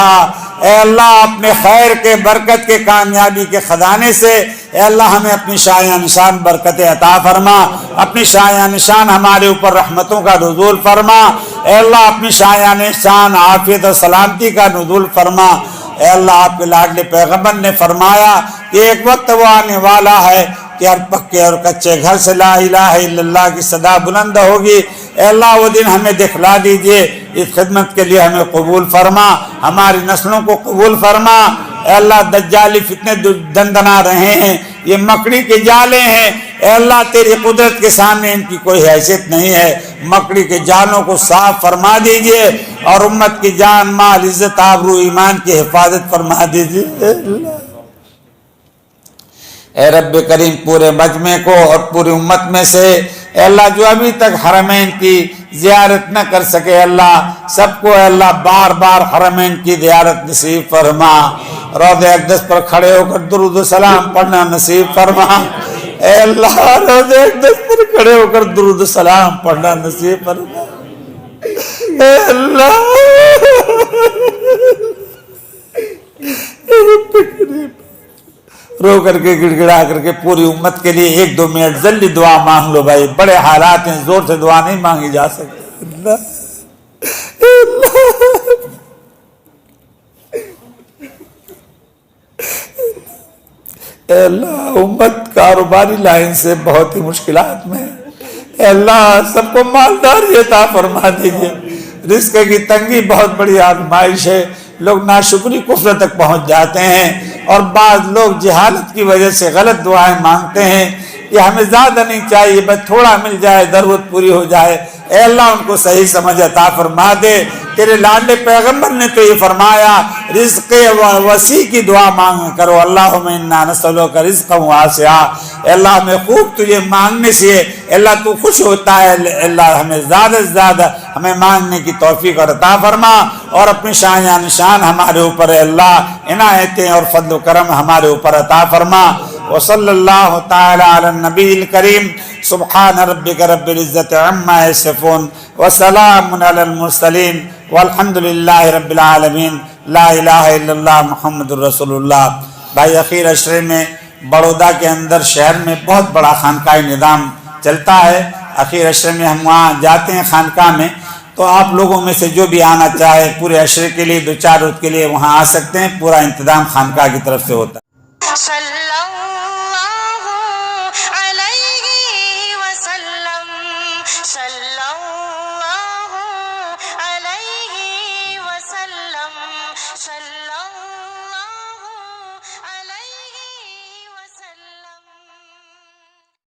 اے اللہ اپنے خیر کے برکت کے کامیابی کے خزانے سے اے اللہ ہمیں اپنی شایان نشان برکت عطا فرما اپنی شایان نشان ہمارے اوپر رحمتوں کا نزول فرما اے اللہ اپنی شایان نشان عافیت اور سلامتی کا نزول فرما اے اللہ آپ کے لاڈلے پیغمبر نے فرمایا کہ ایک وقت وہ آنے والا ہے کہ ہر پکے اور کچے گھر سے لا الہ الا اللہ کی صدا بلند ہوگی اے اللہ وہ دن ہمیں دکھلا دیجئے اس خدمت کے لیے ہمیں قبول فرما ہماری نسلوں کو قبول فرما اے اللہ دجالی فتنے دندنا رہے ہیں یہ مکڑی کے جالے ہیں اے اللہ تیری قدرت کے سامنے ان کی کوئی حیثیت نہیں ہے مکڑی کے جالوں کو صاف فرما دیجئے اور امت کی جان مال عزت آبرو ایمان کی حفاظت فرما دیجئے اے رب کریم پورے مجمع کو اور پوری امت میں سے اے اللہ جو ابھی تک حرمین کی زیارت نہ کر سکے اللہ سب کو اے اللہ بار بار حرمین کی زیارت نصیب فرما، روضہ اقدس پر کھڑے ہو کر درود و سلام پڑھنا نصیب فرما، اے اللہ روضہ اقدس پر کھڑے ہو کر درود و سلام پڑھنا نصیب فرما، اے اللہ رو کر کے گڑ گڑا کر کے پوری امت کے لیے 1-2 منٹ جلدی دعا مانگ لو بھائی، بڑے حالات ہیں، زور سے دعا نہیں مانگی جا سکتی۔ اے اللہ امت کاروباری لائن سے بہت ہی مشکلات میں ہے، اے اللہ سب کو مالداری عطا فرما دیجیے، رزق کی تنگی بہت بڑی آزمائش ہے، لوگ ناشکری کفر تک پہنچ جاتے ہیں، اور بعض لوگ جہالت کی وجہ سے غلط دعائیں مانگتے ہیں کہ ہمیں زیادہ نہیں چاہیے بس تھوڑا مل جائے ضرورت پوری ہو جائے، اے اللہ ان کو صحیح سمجھ عطا فرما دے، تیرے لاڈلے پیغمبر نے تو یہ فرمایا رزق وسیع کی دعا مانگ کرو، اللہم انا نسألک رزقا واسعا، اے اللہ ہمیں خوب تجھے مانگنے سے اے اللہ تو خوش ہوتا ہے، اللہ ہمیں زیادہ سے زیادہ ہمیں مانگنے کی توفیق اور عطا فرما، اور اپنی شان نشان ہمارے اوپر اے اللہ عنایتیں اور فضل و کرم ہمارے اوپر عطا فرما، وصلی اللہ تعالی علی النبی الکریم، سبحان ربک رب العزت عما یصفون وسلام علی المرسلین والحمد للہ رب العالمین، لا الہ الا اللہ محمد رسول اللہ۔ بھائی اخیر عشرے میں بڑودہ کے اندر شہر میں بہت بڑا خانقاہ نظام چلتا ہے، اخیر عشرے میں ہم وہاں جاتے ہیں خانقاہ میں، تو آپ لوگوں میں سے جو بھی آنا چاہے پورے عشرے کے لیے 2-4 روز کے لیے وہاں آ سکتے ہیں، پورا انتظام خانقاہ کی طرف سے ہوتا ہے۔